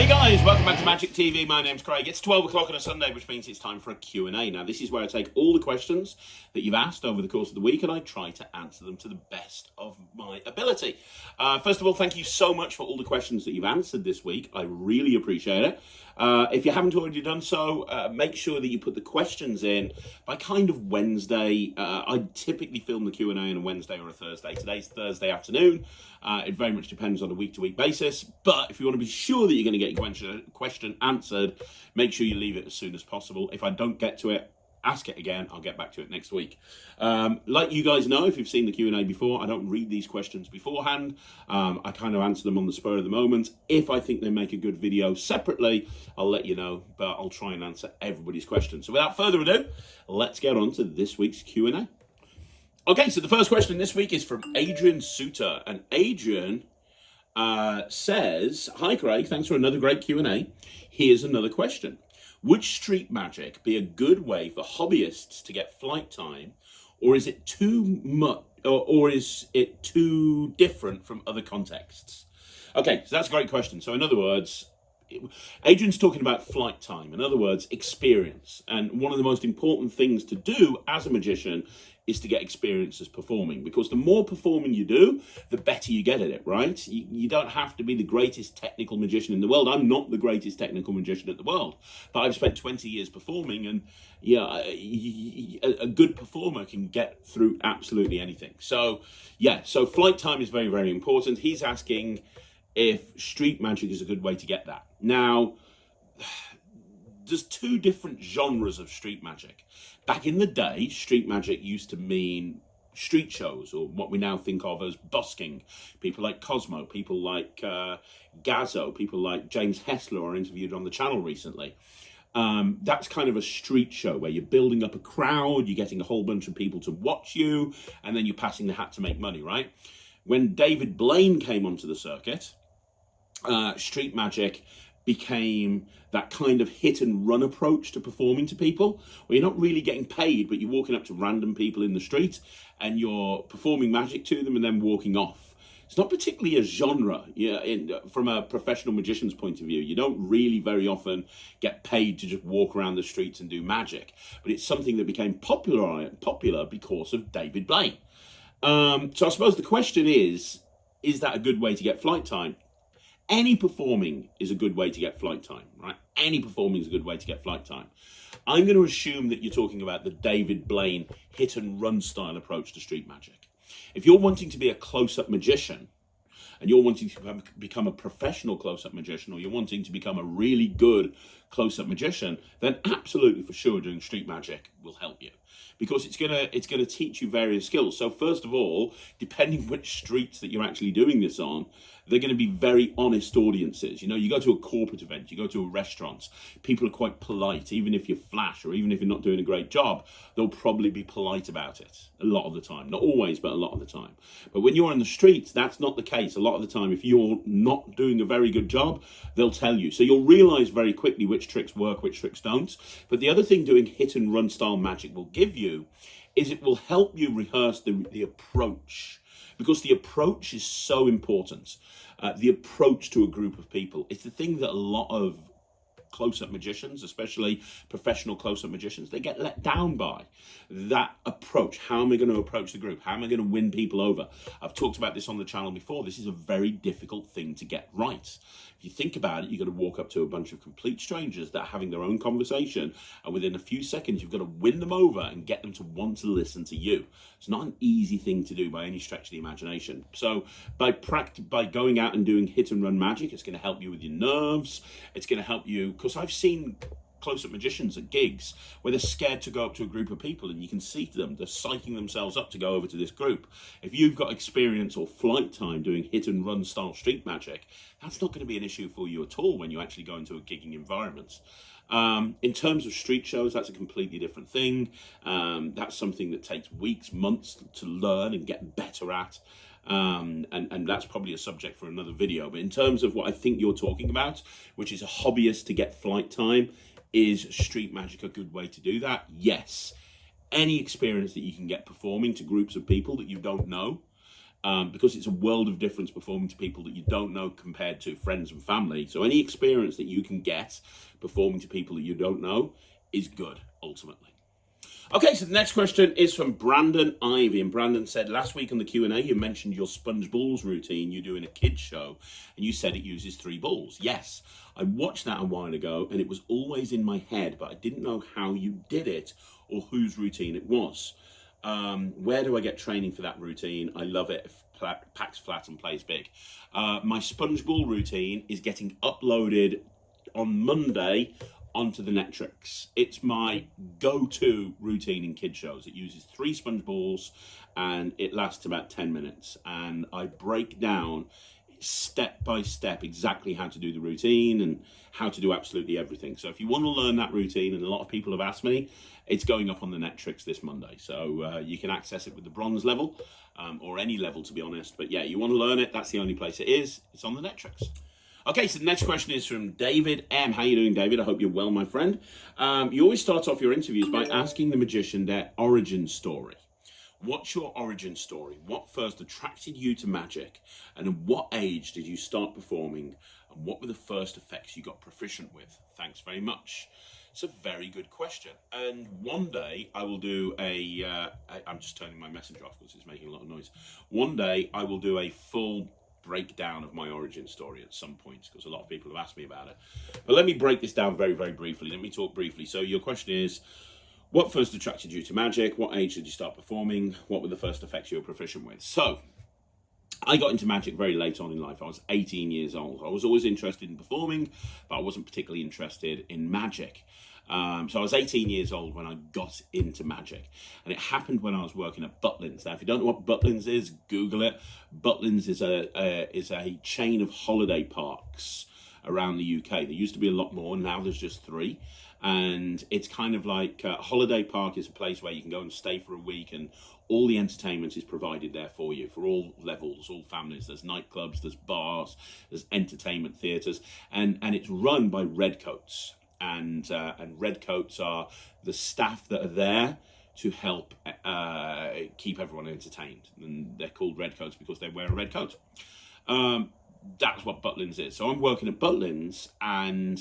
Hey guys, welcome back to Magic TV. My name's Craig. It's 12 o'clock on a Sunday, which means it's time for a Q&A. Now, this is where I take all the questions that you've asked over the course of the week and I try to answer them to the best of my ability. First of all, thank you so much for all the questions that you've answered this week. I really appreciate it. If you haven't already done so, make sure that you put the questions in by kind of Wednesday. I typically film the Q&A on a Wednesday or a Thursday. Today's Thursday afternoon. It very much depends on a week-to-week basis. But if you want to be sure that you're going to get your question answered, make sure you leave it as soon as possible. If I don't get to it, ask it again. I'll get back to it next week. Like you guys know, if you've seen the Q&A before, I don't read these questions beforehand. I kind of answer them on the spur of the moment. If I think they make a good video separately, I'll let you know, but I'll try and answer everybody's questions. So without further ado, let's get on to this week's Q&A. Okay, so the first question this week is from Adrian Suter, and Adrian says, "Hi Craig, thanks for another great Q&A. Here's another question. Would street magic be a good way for hobbyists to get flight time, or is it too much, or is it too different from other contexts?" Okay, so that's a great question. So in other words, Adrian's talking about flight time. In other words, experience. And one of the most important things to do as a magician is to get experience as performing, because the more performing you do, the better you get at it, right? You don't have to be the greatest technical magician in the world. I'm not the greatest technical magician in the world, but I've spent 20 years performing, and yeah, a good performer can get through absolutely anything. So yeah, so flight time is very, very important. He's asking if street magic is a good way to get that. Now, there's two different genres of street magic. Back in the day, street magic used to mean street shows, or what we now think of as busking. People like Cosmo, people like Gazzo, people like James Hessler I interviewed on the channel recently. That's kind of a street show where you're building up a crowd, you're getting a whole bunch of people to watch you, and then you're passing the hat to make money, right? When David Blaine came onto the circuit, street magic became that kind of hit and run approach to performing to people, where you're not really getting paid, but you're walking up to random people in the street and you're performing magic to them and then walking off. It's not particularly a genre, from a professional magician's point of view. You don't really very often get paid to just walk around the streets and do magic, but it's something that became popular because of David Blaine. So I suppose the question is that a good way to get flight time? Any performing is a good way to get flight time, right? Any performing is a good way to get flight time. I'm going to assume that you're talking about the David Blaine hit and run style approach to street magic. If you're wanting to be a close-up magician, and you're wanting to become a professional close-up magician, or you're wanting to become a really good close-up magician, then absolutely for sure doing street magic will help you, because it's gonna teach you various skills. So first of all, depending which streets that you're actually doing this on, they're going to be very honest audiences. You know, you go to a corporate event, you go to a restaurant, people are quite polite. Even if you're flash, or even if you're not doing a great job, they'll probably be polite about it a lot of the time. Not always, but a lot of the time. But when you're on the streets, that's not the case. A lot of the time, if you're not doing a very good job, they'll tell you. So you'll realize very quickly which tricks work, which tricks don't. But the other thing doing hit and run style magic will give you is it will help you rehearse the approach, because the approach is so important. The approach to a group of people. It's the thing that a lot of close-up magicians, especially professional close-up magicians, they get let down by. That approach. How am I going to approach the group? How am I going to win people over? I've talked about this on the channel before. This is a very difficult thing to get right. If you think about it, you've got to walk up to a bunch of complete strangers that are having their own conversation, and within a few seconds, you've got to win them over and get them to want to listen to you. It's not an easy thing to do by any stretch of the imagination. So by going out and doing hit and run magic, it's going to help you with your nerves. It's going to help you, because I've seen close-up magicians at gigs where they're scared to go up to a group of people, and you can see them, they're psyching themselves up to go over to this group. If you've got experience or flight time doing hit and run style street magic, that's not going to be an issue for you at all when you actually go into a gigging environment. In terms of street shows, that's a completely different thing. That's something that takes weeks, months to learn and get better at. And that's probably a subject for another video. But in terms of what I think you're talking about, which is a hobbyist to get flight time, is street magic a good way to do that? Yes. Any experience that you can get performing to groups of people that you don't know because it's a world of difference performing to people that you don't know compared to friends and family. So any experience that you can get performing to people that you don't know is good, ultimately. Okay, so the next question is from Brandon Ivy, and Brandon said, last week on the Q&A, you mentioned your sponge balls routine you do in a kid's show, and you said it uses 3 balls. Yes, I watched that a while ago, and it was always in my head, but I didn't know how you did it or whose routine it was. Where do I get training for that routine? I love it. Packs flat and plays big. My sponge ball routine is getting uploaded on Monday onto the Netrix. It's my go-to routine in kid shows. It uses 3 sponge balls and it lasts about 10 minutes. And I break down step by step exactly how to do the routine and how to do absolutely everything. So if you want to learn that routine, and a lot of people have asked me, it's going up on the Netrix this Monday. So you can access it with the bronze level, or any level, to be honest. But yeah, you want to learn it, that's the only place it is. It's on the Netrix. Okay, so the next question is from David M. How are you doing, David? I hope you're well, my friend. You always start off your interviews by asking the magician their origin story. What's your origin story? What first attracted you to magic? And at what age did you start performing? And what were the first effects you got proficient with? Thanks very much. It's a very good question. And one day I will do I'm just turning my messenger off because it's making a lot of noise. One day I will do a full breakdown of my origin story at some point, because a lot of people have asked me about it. But let me break this down very, very briefly. Let me talk briefly. So your question is, what first attracted you to magic? What age did you start performing? What were the first effects you were proficient with? So I got into magic very late on in life. I was 18 years old. I was always interested in performing, but I wasn't particularly interested in magic. So I was 18 years old when I got into magic, and it happened when I was working at Butlins. Now, if you don't know what Butlins is, Google it. Butlins is a chain of holiday parks around the UK. There used to be a lot more, now there's just 3. And it's kind of like a holiday park is a place where you can go and stay for a week, and all the entertainment is provided there for you, for all levels, all families. There's nightclubs, there's bars, there's entertainment theatres, and it's run by redcoats. And redcoats are the staff that are there to help keep everyone entertained. And they're called redcoats because they wear a red coat. That's what Butlins is. So I'm working at Butlins, and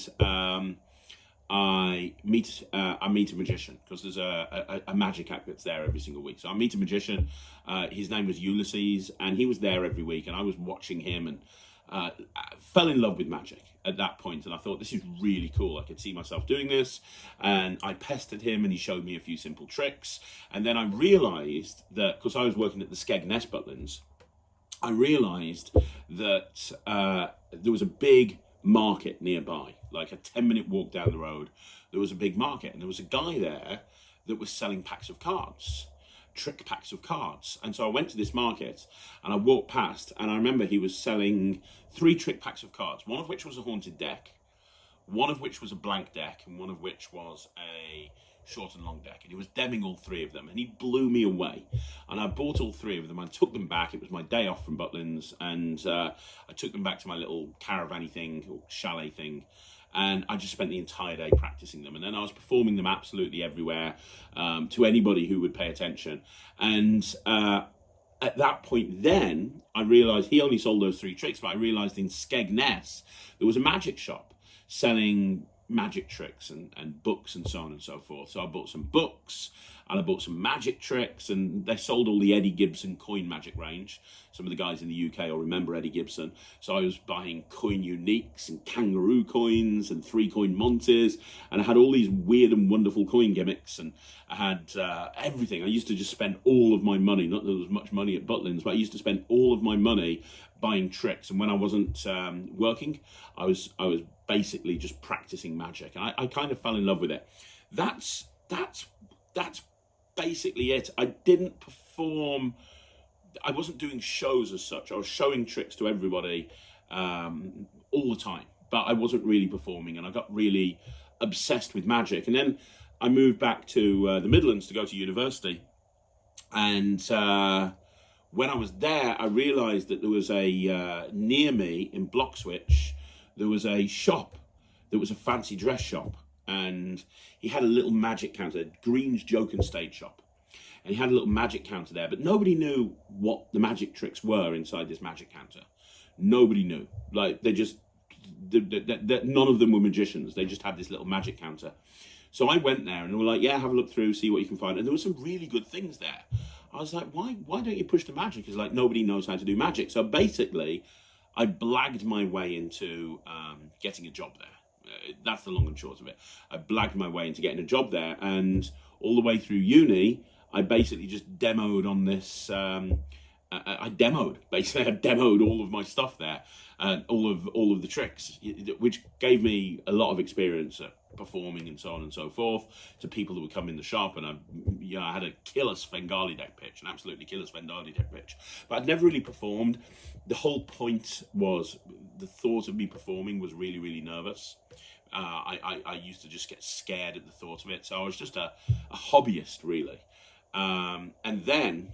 I meet a magician, because there's a magic act that's there every single week. So I meet a magician. His name was Ulysses, and he was there every week, and I was watching him, and fell in love with magic at that point, and I thought, this is really cool. I could see myself doing this, and I pestered him, and he showed me a few simple tricks. And then I realised that, because I was working at the Skegness Butlins, I realised that there was a big market nearby, like a 10-minute walk down the road. There was a big market, and there was a guy there that was selling packs of cards, trick packs of cards. And so I went to this market, and I walked past, and I remember he was selling 3 trick packs of cards, one of which was a haunted deck, one of which was a blank deck, and one of which was a short and long deck. And he was demming all 3 of them, and he blew me away. And I bought all 3 of them. I took them back. It was my day off from Butlins, and I took them back to my little caravan thing, or chalet thing, and I just spent the entire day practicing them. And then I was performing them absolutely everywhere, to anybody who would pay attention. And at that point then, I realised he only sold those 3 tricks, but I realised in Skegness there was a magic shop selling magic tricks and books and so on and so forth. So I bought some books, and I bought some magic tricks, and they sold all the Eddie Gibson coin magic range. Some of the guys in the UK will remember Eddie Gibson. So I was buying coin uniques and kangaroo coins and 3-coin Montes, and I had all these weird and wonderful coin gimmicks, and I had everything. I used to just spend all of my money, not that there was much money at Butlins, but I used to spend all of my money buying tricks. And when I wasn't working, I was basically just practicing magic, and I kind of fell in love with it. That's basically it. I didn't perform. I wasn't doing shows as such. I was showing tricks to everybody all the time, but I wasn't really performing, and I got really obsessed with magic. And then I moved back to the Midlands to go to university, and when I was there, I realised that there was near me in Bloxwich, there was a shop that was a fancy dress shop, and he had a little magic counter, Green's Joke and Stage Shop. and he had a little magic counter there, but nobody knew what the magic tricks were inside this magic counter. Nobody knew. Like, they just, none of them were magicians. They just had this little magic counter. So I went there and we were like, yeah, have a look through, see what you can find. And there were some really good things there. I was like, why don't you push the magic? It's like, nobody knows how to do magic. So basically, I blagged my way into getting a job there. That's the long and short of it. I blagged my way into getting a job there. And all the way through uni, I basically just demoed on this. I demoed all of my stuff there, all of the tricks, which gave me a lot of experience at performing and so on and so forth to people that would come in the shop. And I had a killer Svengali deck pitch, an absolutely killer Svengali deck pitch, but I'd never really performed. The whole point was the thought of me performing was really, really nervous. I used to just get scared at the thought of it. So I was just a hobbyist, really. And then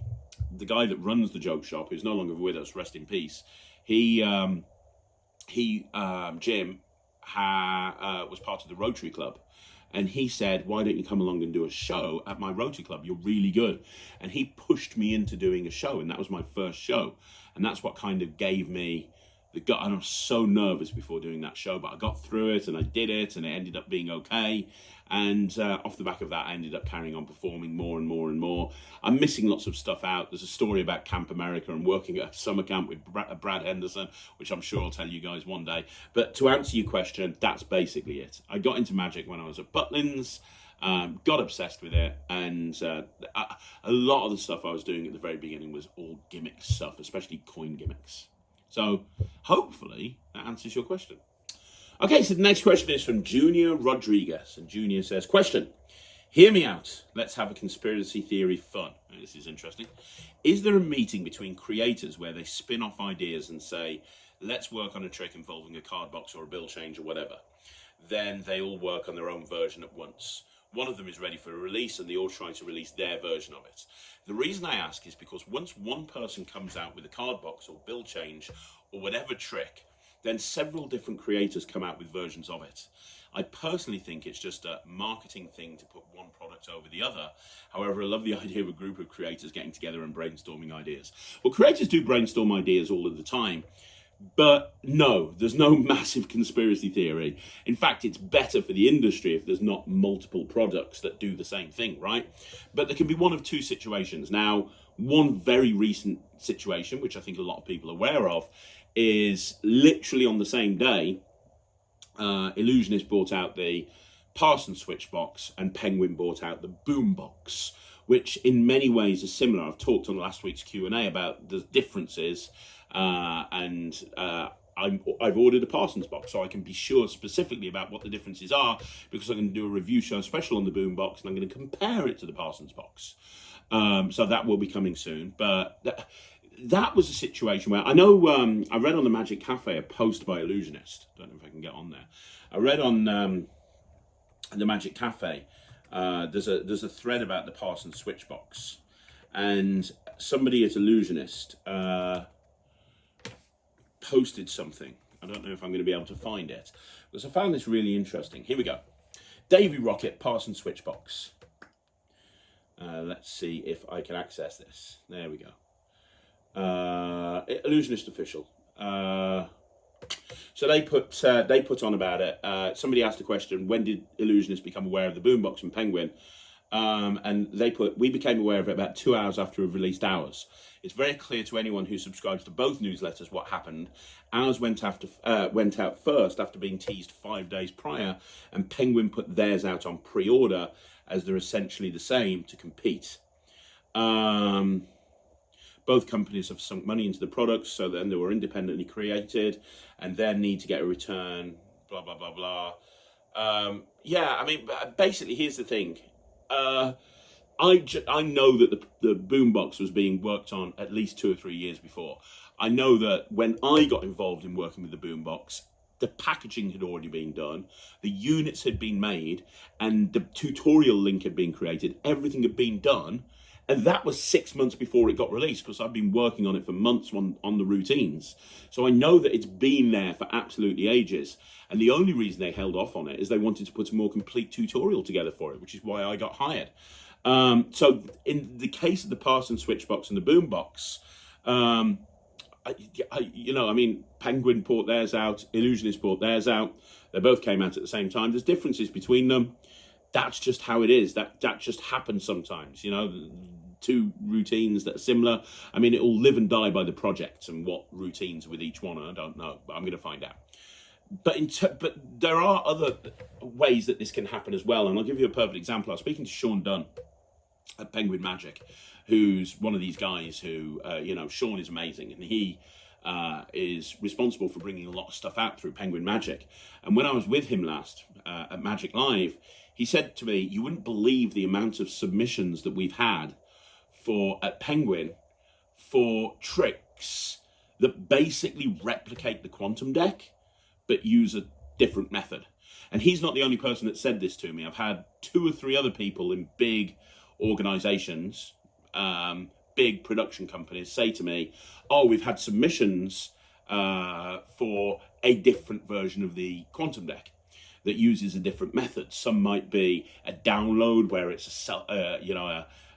the guy that runs the joke shop, who's no longer with us, rest in peace, Jim, was part of the Rotary Club. And he said, why don't you come along and do a show at my Rotary Club? You're really good. And he pushed me into doing a show, and that was my first show. And that's what kind of gave me the gut. And I was so nervous before doing that show, but I got through it and I did it, and it ended up being okay. And off the back of that, I ended up carrying on performing more and more and more. I'm missing lots of stuff out. There's a story about Camp America and working at a summer camp with Brad Henderson, which I'm sure I'll tell you guys one day. But to answer your question, that's basically it. I got into magic when I was at Butlins, got obsessed with it, and a lot of the stuff I was doing at the very beginning was all gimmick stuff, especially coin gimmicks. So hopefully that answers your question. Okay, so the next question is from Junior Rodriguez. And Junior says, question, hear me out. Let's have a conspiracy theory fun. This is interesting. Is there a meeting between creators where they spin off ideas and say, let's work on a trick involving a card box or a bill change or whatever? Then they all work on their own version at once. One of them is ready for a release and they all try to release their version of it. The reason I ask is because once one person comes out with a card box or bill change or whatever trick, then several different creators come out with versions of it. I personally think it's just a marketing thing to put one product over the other. However, I love the idea of a group of creators getting together and brainstorming ideas. Well, creators do brainstorm ideas all of the time, but no, there's no massive conspiracy theory. In fact, it's better for the industry if there's not multiple products that do the same thing, right? But there can be one of two situations. Now, one very recent situation, which I think a lot of people are aware of, is literally on the same day, Illusionist bought out the Parson switch box and Penguin bought out the boom box, which in many ways is similar. I've talked on last week's Q&A about the differences, and I've ordered a Parsons box, so I can be sure specifically about what the differences are, because I'm going to do a review show special on the boom box, and I'm going to compare it to the Parsons box. So that will be coming soon, but that was a situation where I know I read on the Magic Cafe a post by Illusionist. Don't know if I can get on there. I read on the Magic Cafe there's a thread about the Parsons switch box, and somebody at Illusionist posted something. I don't know if I'm going to be able to find it, because I found this really interesting. Here we go. Davy Rocket Parsons switch box. Let's see if I can access this. There we go. Illusionist official. So they put on about it. Somebody asked a question: when did Illusionist become aware of the boombox and Penguin? And they put, we became aware of it about 2 hours after we released ours. It's very clear to anyone who subscribes to both newsletters what happened. Ours went out first after being teased 5 days prior, and Penguin put theirs out on pre-order, as they're essentially the same, to compete. Both companies have sunk money into the products, so then they were independently created and then need to get a return, blah, blah, blah, blah. Yeah, I mean, basically, here's the thing. I know that the boombox was being worked on at least 2 or 3 years before. I know that when I got involved in working with the boombox, the packaging had already been done, the units had been made, and the tutorial link had been created. Everything had been done. And that was 6 months before it got released, because I've been working on it for months on the routines. So I know that it's been there for absolutely ages. And the only reason they held off on it is they wanted to put a more complete tutorial together for it, which is why I got hired. So in the case of the Parsons switchbox and the boombox, Penguin brought theirs out, Illusionist brought theirs out. They both came out at the same time. There's differences between them. That's just how it is. That just happens sometimes, two routines that are similar. I mean, it will live and die by the project and what routines with each one. I don't know, but I'm going to find out. But there are other ways that this can happen as well. And I'll give you a perfect example. I was speaking to Sean Dunn at Penguin Magic, who's one of these guys who, Sean is amazing. And he is responsible for bringing a lot of stuff out through Penguin Magic. And when I was with him last at Magic Live, he said to me, you wouldn't believe the amount of submissions that we've had at Penguin for tricks that basically replicate the quantum deck, but use a different method. And he's not the only person that said this to me. I've had 2 or 3 other people in big organizations, big production companies say to me, oh, we've had submissions for a different version of the quantum deck that uses a different method. Some might be a download where it's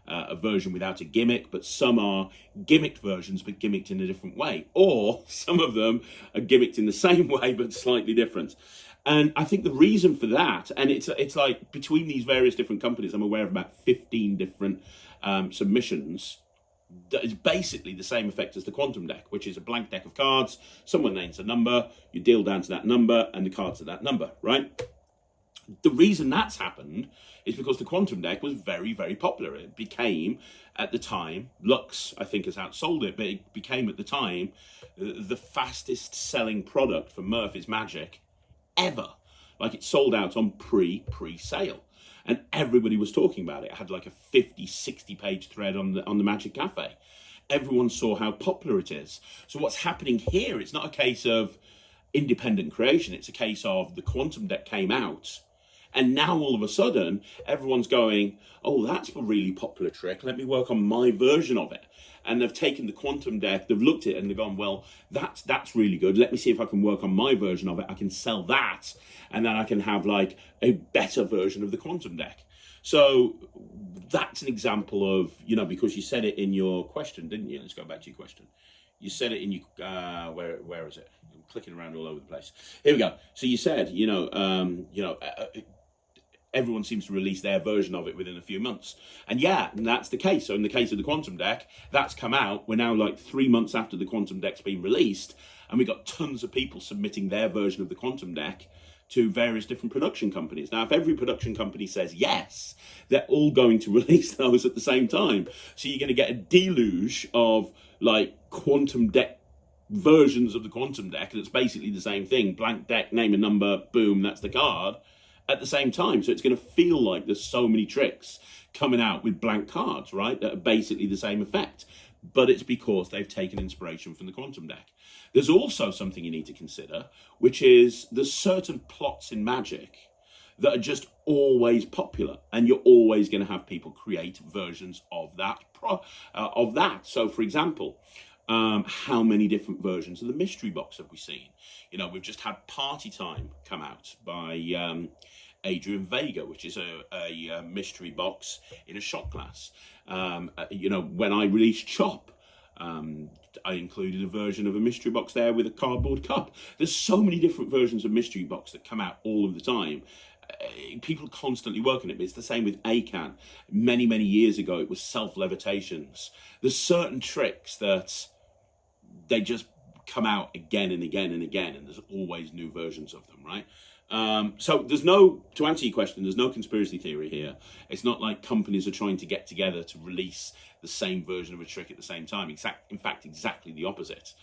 a version without a gimmick, but some are gimmicked versions but gimmicked in a different way, or some of them are gimmicked in the same way but slightly different. And I think the reason for that, and it's like between these various different companies, I'm aware of about 15 different submissions that is basically the same effect as the quantum deck, which is a blank deck of cards. Someone names a number, you deal down to that number, and the cards are that number, right? The reason that's happened is because the quantum deck was very, very popular. It became, at the time, Lux, I think, has outsold it, but it became, at the time, the fastest selling product for Murphy's Magic ever. Like, it sold out on pre-sale. And everybody was talking about it. It had like a 50, 60 page thread on the Magic Cafe. Everyone saw how popular it is. So what's happening here, it's not a case of independent creation. It's a case of the quantum deck came out, and now all of a sudden, everyone's going, oh, that's a really popular trick. Let me work on my version of it. And they've taken the quantum deck, they've looked at it and they've gone, well, that's really good. Let me see if I can work on my version of it. I can sell that. And then I can have like a better version of the quantum deck. So that's an example of, because you said it in your question, didn't you? Let's go back to your question. You said it in your, where is it? I'm clicking around all over the place. Here we go. So you said, everyone seems to release their version of it within a few months. And that's the case. So in the case of the quantum deck, that's come out. We're now like 3 months after the quantum deck's been released, and we've got tons of people submitting their version of the quantum deck to various different production companies. Now, if every production company says yes, they're all going to release those at the same time. So you're going to get a deluge of like quantum deck versions of the quantum deck that's basically the same thing. Blank deck, name a number, boom, that's the card. At the same time. So it's going to feel like there's so many tricks coming out with blank cards, right, that are basically the same effect. But it's because they've taken inspiration from the quantum deck. There's also something you need to consider, which is there's certain plots in Magic that are just always popular, and you're always going to have people create versions of that. So, for example, how many different versions of the mystery box have we seen? We've just had Party Time come out by Adrian Vega, which is a mystery box in a shot glass. When I released Chop, I included a version of a mystery box there with a cardboard cup. There's so many different versions of mystery box that come out all of the time. People constantly working it. It's the same with ACAN. Many, many years ago, it was self-levitations. There's certain tricks that they just come out again and again and again, and there's always new versions of them, right? So to answer your question, there's no conspiracy theory here. It's not like companies are trying to get together to release the same version of a trick at the same time. In fact, exactly the opposite.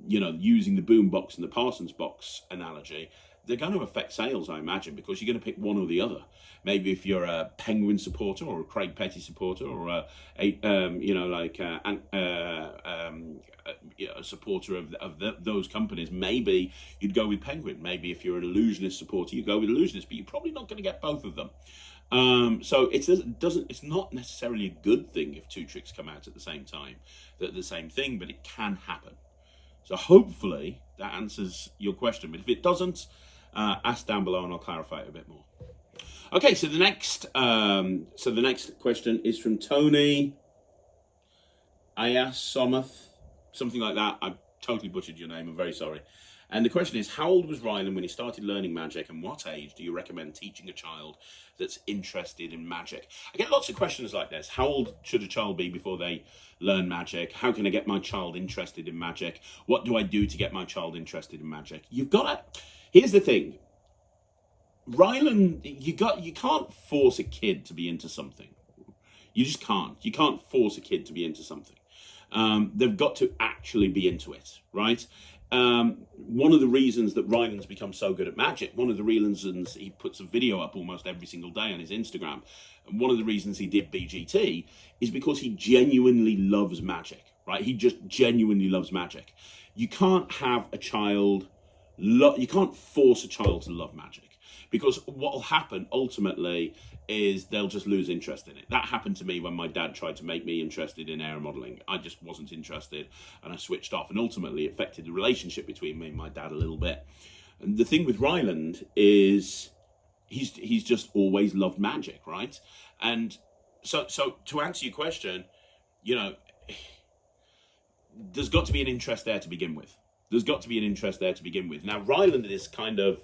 Using the boom box and the Parsons box analogy, they're going to affect sales, I imagine, because you're going to pick one or the other. Maybe if you're a Penguin supporter or a Craig Petty supporter or a supporter of those companies, maybe you'd go with Penguin. Maybe if you're an Illusionist supporter, you go with Illusionist, but you're probably not going to get both of them. So it's not necessarily a good thing if two tricks come out at the same time, that the same thing, but it can happen. So hopefully that answers your question. But if it doesn't, ask down below and I'll clarify it a bit more. Okay, so the next question is from Tony Ayasomath, something like that. I totally butchered your name. I'm very sorry. And the question is, how old was Ryland when he started learning magic, and what age do you recommend teaching a child that's interested in magic? I get lots of questions like this. How old should a child be before they learn magic? How can I get my child interested in magic? What do I do to get my child interested in magic? You've got to... Here's the thing. Ryland, you can't force a kid to be into something. You just can't. You can't force a kid to be into something. They've got to actually be into it, right? One of the reasons that Ryland's become so good at magic, one of the reasons he puts a video up almost every single day on his Instagram, and one of the reasons he did BGT is because he genuinely loves magic, right? He just genuinely loves magic. You can't have a child, you can't force a child to love magic. Because what will happen ultimately is they'll just lose interest in it. That happened to me when my dad tried to make me interested in air modeling. I just wasn't interested and I switched off. And ultimately it affected the relationship between me and my dad a little bit. And the thing with Ryland is he's just always loved magic, right? And so to answer your question, you know, there's got to be an interest there to begin with. There's got to be an interest there to begin with. Now, Ryland is kind of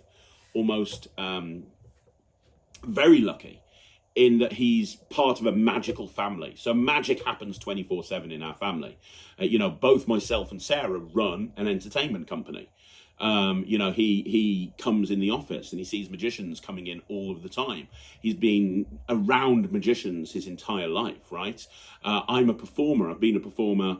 almost very lucky in that he's part of a magical family. So magic happens 24/7 in our family. You know, both myself and Sarah run an entertainment company. You know, he comes in the office and he sees magicians coming in all of the time. He's been around magicians his entire life, right? I'm a performer. I've been a performer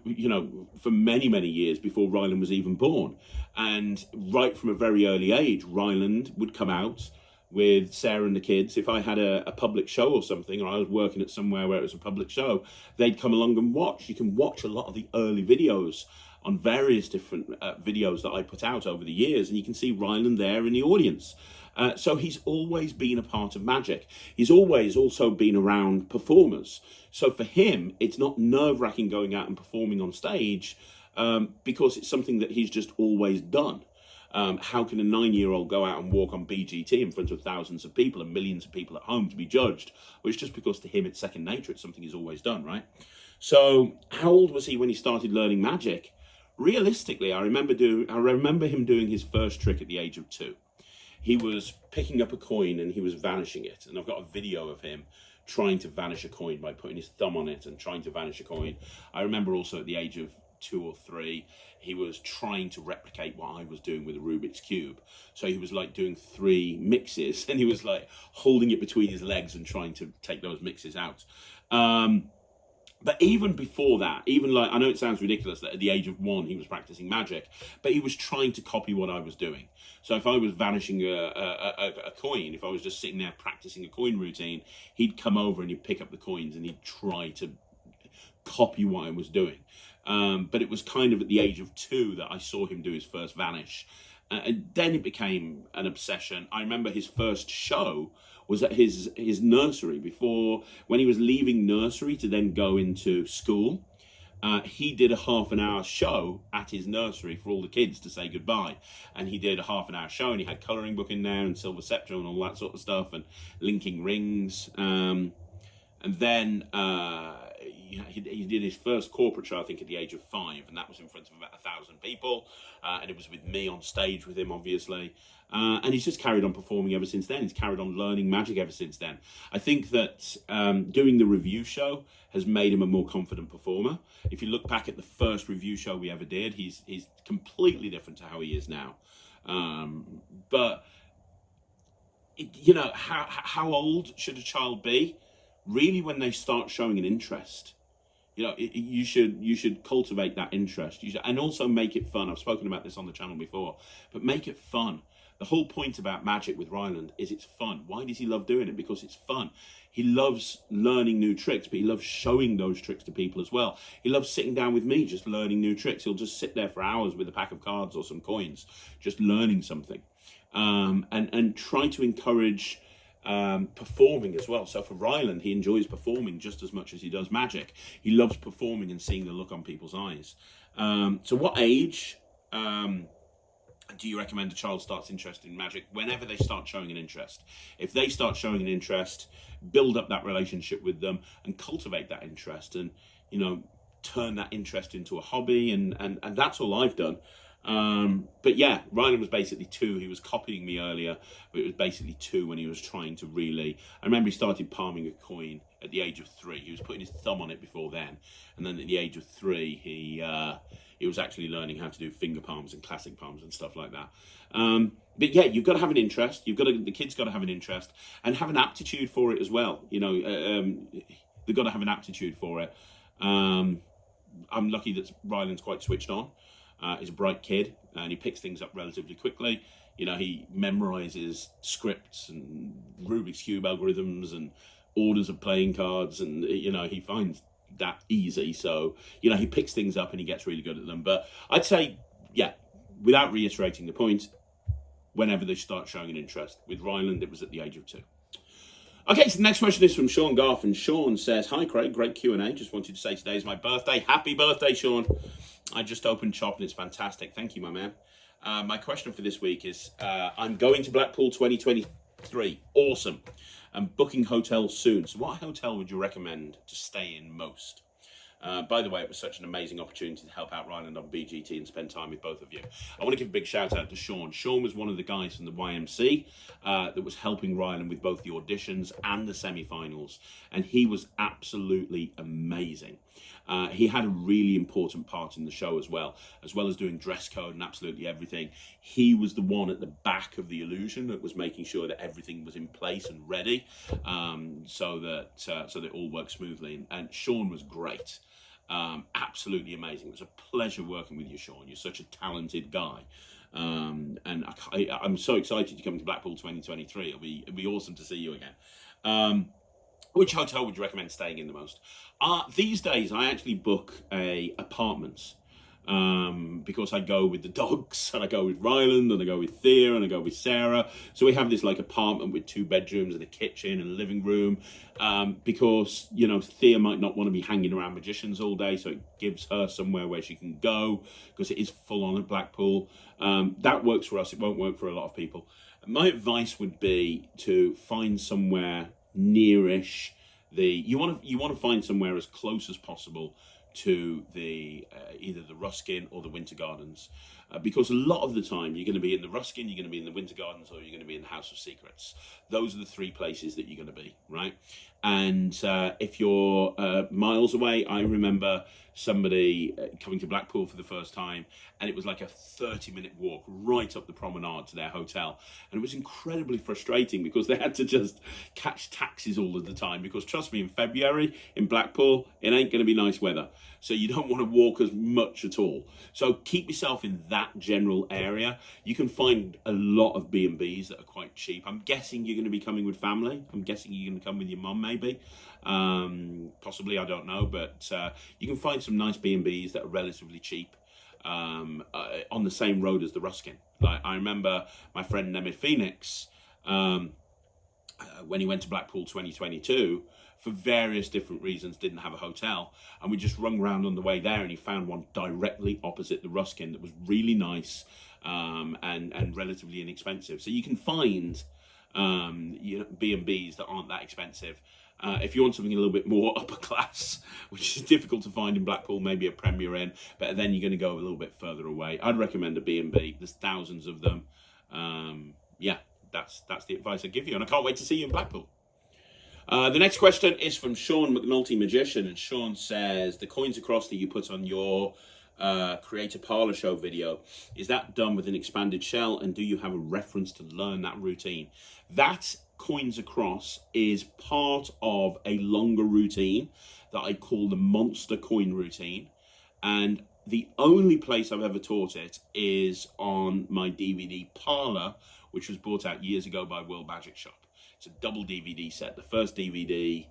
you know, for many, many years before Ryland was even born. And right from a very early age, Ryland would come out with Sarah and the kids. If I had a public show or something, or I was working at somewhere where it was a public show, they'd come along and watch. You can watch a lot of the early videos on various different videos that I put out over the years, and you can see Ryland there in the audience. So he's always been a part of magic. He's always also been around performers. So for him, it's not nerve-wracking going out and performing on stage because it's something that he's just always done. How can a 9-year-old go out and walk on BGT in front of thousands of people and millions of people at home to be judged? Well, it's just because to him it's second nature. It's something he's always done, right? So how old was he when he started learning magic? Realistically, I remember him doing his first trick at the age of 2. He was picking up a coin and he was vanishing it. And I've got a video of him trying to vanish a coin by putting his thumb on it and trying to vanish a coin. I remember also at the age of 2 or 3, he was trying to replicate what I was doing with a Rubik's Cube. So he was like doing 3 mixes and he was like holding it between his legs and trying to take those mixes out. But even before that, even like, I know it sounds ridiculous that at the age of 1 he was practicing magic, but he was trying to copy what I was doing. So if I was vanishing a coin, if I was just sitting there practicing a coin routine, he'd come over and he'd pick up the coins and he'd try to copy what I was doing. But it was kind of at the age of 2 that I saw him do his first vanish. And then it became an obsession. I remember his first show was at his nursery before, when he was leaving nursery to then go into school. He did a half-an-hour show at his nursery for all the kids to say goodbye. And he did a half-an-hour show and he had colouring book in there and silver scepter and all that sort of stuff and linking rings. And then he did his first corporate show, I think, at the age of 5, and that was in front of about 1,000 people, and it was with me on stage with him, obviously. And he's just carried on performing ever since then. He's carried on learning magic ever since then. I think that doing the review show has made him a more confident performer. If you look back at the first review show we ever did, he's completely different to how he is now. But you know, how old should a child be? Really, when they start showing an interest. You know, you should cultivate that interest. And also make it fun. I've spoken about this on the channel before, but make it fun. The whole point about magic with Ryland is it's fun. Why does he love doing it? Because it's fun. He loves learning new tricks, but he loves showing those tricks to people as well. He loves sitting down with me, just learning new tricks. He'll just sit there for hours with a pack of cards or some coins, just learning something. And try to encourage performing as well. So for Ryland, he enjoys performing just as much as he does magic. He loves performing and seeing the look on people's eyes. So what age do you recommend a child starts interested in magic? Whenever they start showing an interest. If they start showing an interest, build up that relationship with them and cultivate that interest, and turn that interest into a hobby, and that's all I've done. But yeah, Ryland was basically 2. He was copying me earlier, but it was basically 2 when he was trying to really. I remember he started palming a coin at the age of 3. He was putting his thumb on it before then, and then at the age of 3, he was actually learning how to do finger palms and classic palms and stuff like that. But yeah, you've got to have an interest. The kid's got to have an interest and have an aptitude for it as well. They've got to have an aptitude for it. I'm lucky that Ryland's quite switched on. He's a bright kid, and he picks things up relatively quickly. He memorizes scripts and Rubik's Cube algorithms and orders of playing cards, and he finds that easy. So he picks things up and he gets really good at them. But I'd say, yeah, without reiterating the point, whenever they start showing an interest. With Ryland, it was at the age of 2. Okay, so the next question is from Sean Garth, and Sean says, "Hi Craig, great Q&A. Just wanted to say today is my birthday. Happy birthday, Sean. I just opened shop and it's fantastic. Thank you, my man. My question for this week is, I'm going to Blackpool 2023. Awesome. I'm booking hotels soon. So what hotel would you recommend to stay in most?" By the way, it was such an amazing opportunity to help out Ryland on BGT and spend time with both of you. I want to give a big shout out to Sean. Sean was one of the guys from the YMC that was helping Ryland with both the auditions and the semi-finals, and he was absolutely amazing. He had a really important part in the show as well as doing dress code and absolutely everything. He was the one at the back of the illusion that was making sure that everything was in place and ready, so that it all worked smoothly. And Sean was great. Absolutely amazing. It was a pleasure working with you, Sean. You're such a talented guy. And I'm so excited to come to Blackpool 2023. It'll be awesome to see you again. Which hotel would you recommend staying in the most? These days, I actually book apartments because I go with the dogs, and I go with Ryland, and I go with Thea, and I go with Sarah. So we have this apartment with 2 bedrooms and a kitchen and a living room, because Thea might not want to be hanging around magicians all day, so it gives her somewhere where she can go, because it is full on at Blackpool. That works for us. It won't work for a lot of people. My advice would be to find somewhere nearish. You want to find somewhere as close as possible to the either the Ruskin or the Winter Gardens, because a lot of the time you're going to be in the Ruskin, you're going to be in the Winter Gardens, or you're going to be in the House of Secrets. Those are the 3 places that you're going to be, right? And if you're miles away, I remember somebody coming to Blackpool for the first time, and it was like a 30-minute walk right up the promenade to their hotel, and it was incredibly frustrating because they had to just catch taxis all of the time, because trust me, in February in Blackpool it ain't going to be nice weather, so you don't want to walk as much at all. So keep yourself in that general area. You can find a lot of B&Bs that are quite cheap. I'm guessing you're going to be coming with family. I'm guessing you're going to come with your mum, maybe. Possibly, I don't know, but you can find some nice B&Bs that are relatively cheap on the same road as the Ruskin. Like, I remember my friend Nemeth Phoenix, when he went to Blackpool 2022, for various different reasons, didn't have a hotel, and we just rung around on the way there, and he found one directly opposite the Ruskin that was really nice, and relatively inexpensive. So you can find B&Bs that aren't that expensive. If you want something a little bit more upper class, which is difficult to find in Blackpool, maybe a Premier Inn, but then you're going to go a little bit further away. I'd recommend a B&B. There's thousands of them. Yeah, that's the advice I give you, and I can't wait to see you in Blackpool. The next question is from Sean McNulty Magician, and Sean says, "The coins across that you put on your Create a Parlor Show video, is that done with an expanded shell, and do you have a reference to learn that routine?" That coins across is part of a longer routine that I call the monster coin routine, and the only place I've ever taught it is on my DVD Parlor, which was bought out years ago by World Magic Shop. It's a double DVD set. The first DVD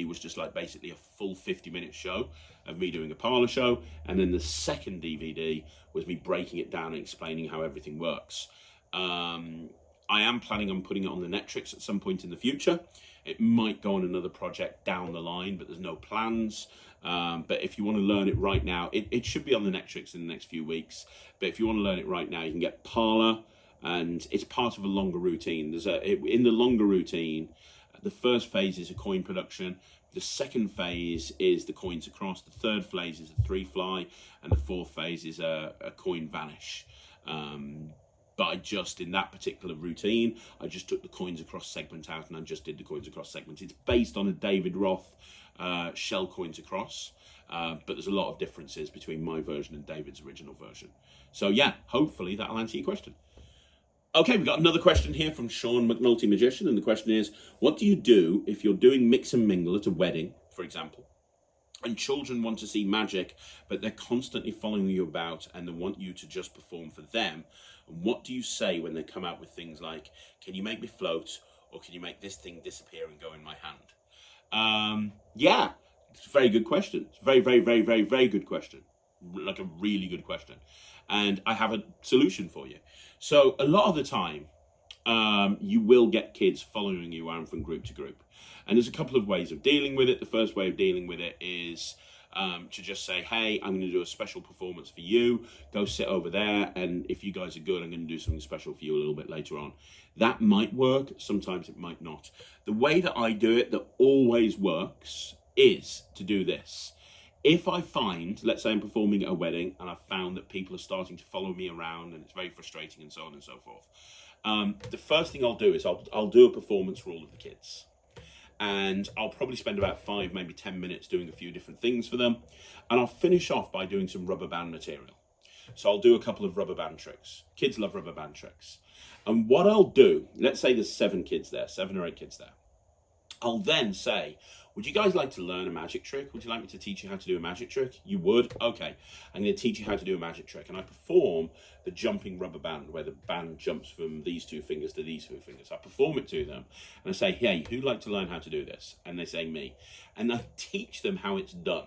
was just like basically a full 50-minute show of me doing a parlor show, and then the second DVD was me breaking it down and explaining how everything works. I am planning on putting it on the Netrix at some point in the future. It might go on another project down the line, but there's no plans. But if you want to learn it right now, it should be on the Netrix in the next few weeks. But if you want to learn it right now, you can get Parlor, and it's part of a longer routine. In the longer routine, the first phase is a coin production. The second phase is the coins across. The third phase is a 3-fly, and the fourth phase is a coin vanish. But in that particular routine, I just took the coins across segment out, and I just did the coins across segment. It's based on a David Roth shell coins across, but there's a lot of differences between my version and David's original version. So yeah, hopefully that'll answer your question. Okay, we've got another question here from Sean McNulty Magician, and the question is, what do you do if you're doing mix and mingle at a wedding, for example, and children want to see magic, but they're constantly following you about and they want you to just perform for them? And what do you say when they come out with things like, can you make me float, or can you make this thing disappear and go in my hand? Yeah, it's a very good question. It's a very, very, very, very, very good question. Like a really good question. And I have a solution for you. So a lot of the time, you will get kids following you around from group to group. And there's a couple of ways of dealing with it. The first way of dealing with it is to just say, hey, I'm going to do a special performance for you. Go sit over there. And if you guys are good, I'm going to do something special for you a little bit later on. That might work. Sometimes it might not. The way that I do it that always works is to do this. If I find, let's say I'm performing at a wedding and I've found that people are starting to follow me around and it's very frustrating and so on and so forth, the first thing I'll do is I'll do a performance for all of the kids. And I'll probably spend about 5, maybe 10 minutes doing a few different things for them. And I'll finish off by doing some rubber band material. So I'll do a couple of rubber band tricks. Kids love rubber band tricks. And what I'll do, let's say there's 7 kids there, 7 or 8 kids there. I'll then say, would you guys like to learn a magic trick? Would you like me to teach you how to do a magic trick? You would? Okay. I'm going to teach you how to do a magic trick. And I perform the jumping rubber band, where the band jumps from these 2 fingers to these 2 fingers. I perform it to them. And I say, hey, who'd like to learn how to do this? And they say me. And I teach them how it's done.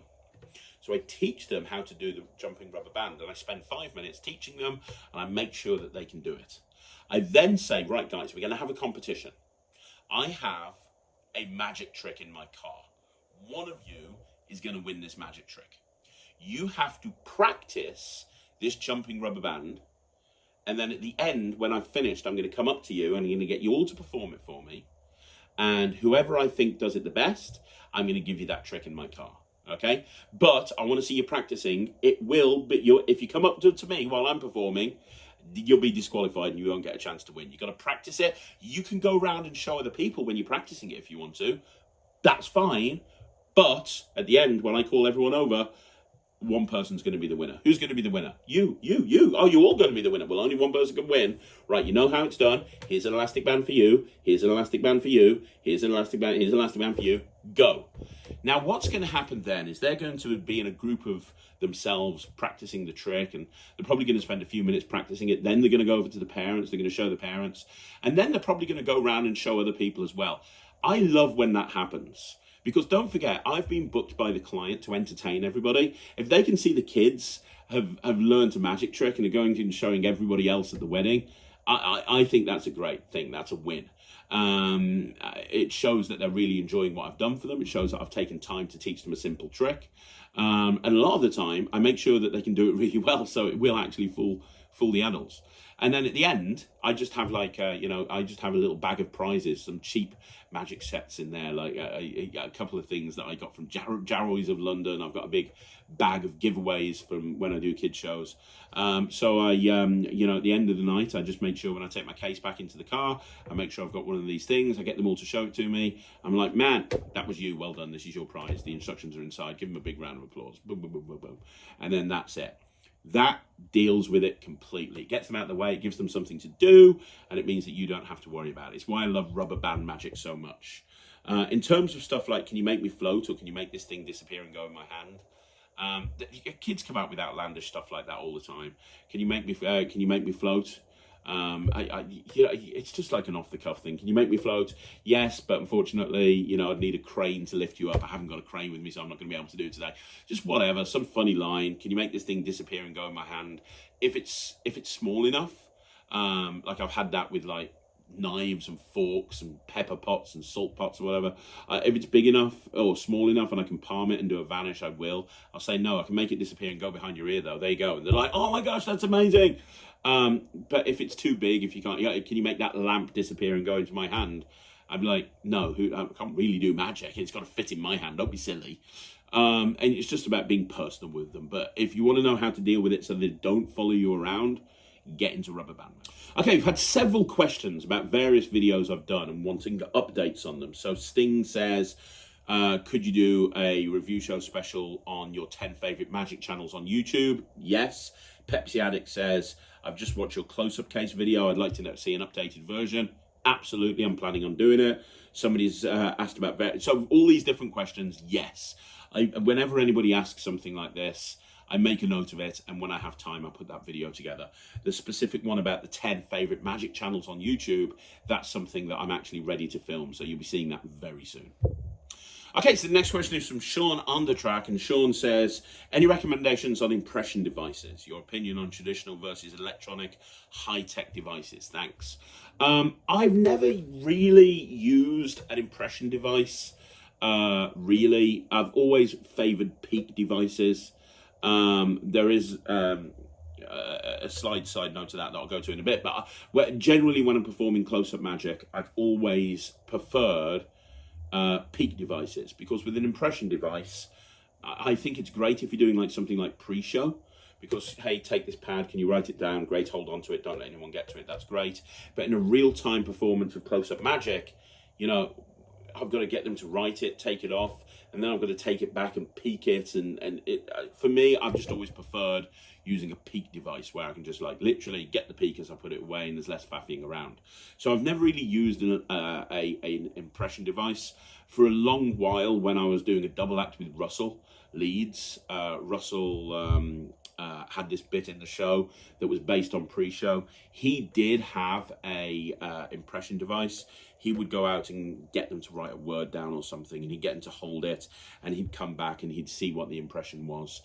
So I teach them how to do the jumping rubber band. And I spend 5 minutes teaching them. And I make sure that they can do it. I then say, right, guys, we're going to have a competition. I have a magic trick in my car. One of you is going to win this magic trick. You have to practice this jumping rubber band, and then at the end, when I've finished, I'm going to come up to you and I'm going to get you all to perform it for me, and whoever I think does it the best, I'm going to give you that trick in my car. Okay? But I want to see you practicing. It will, but if you come up to me while I'm performing, you'll be disqualified and you won't get a chance to win. You've got to practice it. You can go around and show other people when you're practicing it if you want to. That's fine. But at the end, when I call everyone over, one person's going to be the winner. Who's going to be the winner? You. Oh, you're all going to be the winner. Well, only one person can win. Right, you know how it's done. Here's an elastic band for you. Here's an elastic band for you. Here's an elastic band. Here's an elastic band for you. Go. Now, what's going to happen then is they're going to be in a group of themselves practicing the trick, and they're probably going to spend a few minutes practicing it. Then they're going to go over to the parents. They're going to show the parents. And then they're probably going to go around and show other people as well. I love when that happens. Because don't forget, I've been booked by the client to entertain everybody. If they can see the kids have learned a magic trick and are going and showing everybody else at the wedding, I think that's a great thing. That's a win. It shows that they're really enjoying what I've done for them. It shows that I've taken time to teach them a simple trick. And a lot of the time, I make sure that they can do it really well, so it will actually fool the adults. And then at the end, I just have I just have a little bag of prizes, some cheap magic sets in there, like a couple of things that I got from Jarroys of London. I've got a big bag of giveaways from when I do kid shows. So I, at the end of the night, I just make sure when I take my case back into the car, I make sure I've got one of these things. I get them all to show it to me. I'm like, man, that was you. Well done. This is your prize. The instructions are inside. Give them a big round of applause. Boom, boom, boom, boom, boom. And then that's it. That deals with it completely. It gets them out of the way, it gives them something to do, and it means that you don't have to worry about it. It's why I love rubber band magic so much. In terms of stuff like, can you make me float, or can you make this thing disappear and go in my hand? Kids come out with outlandish stuff like that all the time. Can you make me float? It's just like an off-the-cuff thing. Can you make me float? Yes, but unfortunately, I'd need a crane to lift you up. I haven't got a crane with me, so I'm not going to be able to do it today. Just whatever, some funny line. Can you make this thing disappear and go in my hand? If it's small enough, like I've had that with like knives and forks and pepper pots and salt pots or whatever. If it's big enough or small enough and I can palm it and do a vanish, I will. I'll say, no, I can make it disappear and go behind your ear though. There you go. And they're like, oh my gosh, that's amazing. But if it's too big, if you can't, can you make that lamp disappear and go into my hand? I'd be like, no, I can't really do magic. It's got to fit in my hand. Don't be silly. And it's just about being personal with them. But if you want to know how to deal with it so they don't follow you around, get into rubber band. Okay, we've had several questions about various videos I've done and wanting updates on them. So Sting says, could you do a review show special on your 10 favorite magic channels on YouTube? Yes. Pepsi Addict says, I've just watched your close-up case video. I'd like to see an updated version. Absolutely, I'm planning on doing it. Somebody's asked about so all these different questions. Yes, whenever anybody asks something like this, I make a note of it, and when I have time, I put that video together. The specific one about the 10 favorite magic channels on YouTube, that's something that I'm actually ready to film, so you'll be seeing that very soon. Okay, so the next question is from Sean Undertrack, and Sean says, any recommendations on impression devices? Your opinion on traditional versus electronic high-tech devices? Thanks. I've never really used an impression device, really. I've always favoured peak devices. There is a side note to that I'll go to in a bit, but generally when I'm performing close-up magic, I've always preferred peak devices, because with an impression device, I think it's great if you're doing like something like pre-show, because hey, take this pad, can you write it down? Great, hold on to it, don't let anyone get to it, that's great. But in a real-time performance of close-up magic, you know, I've got to get them to write it, take it off, and then I've got to take it back and peak it, and it, for me, I've just always preferred using a peak device where I can just like literally get the peak as I put it away and there's less faffing around. So I've never really used an impression device. For a long while when I was doing a double act with Russell Leeds, Russell had this bit in the show that was based on pre-show. He did have a impression device. He would go out and get them to write a word down or something, and he'd get them to hold it, and he'd come back and he'd see what the impression was.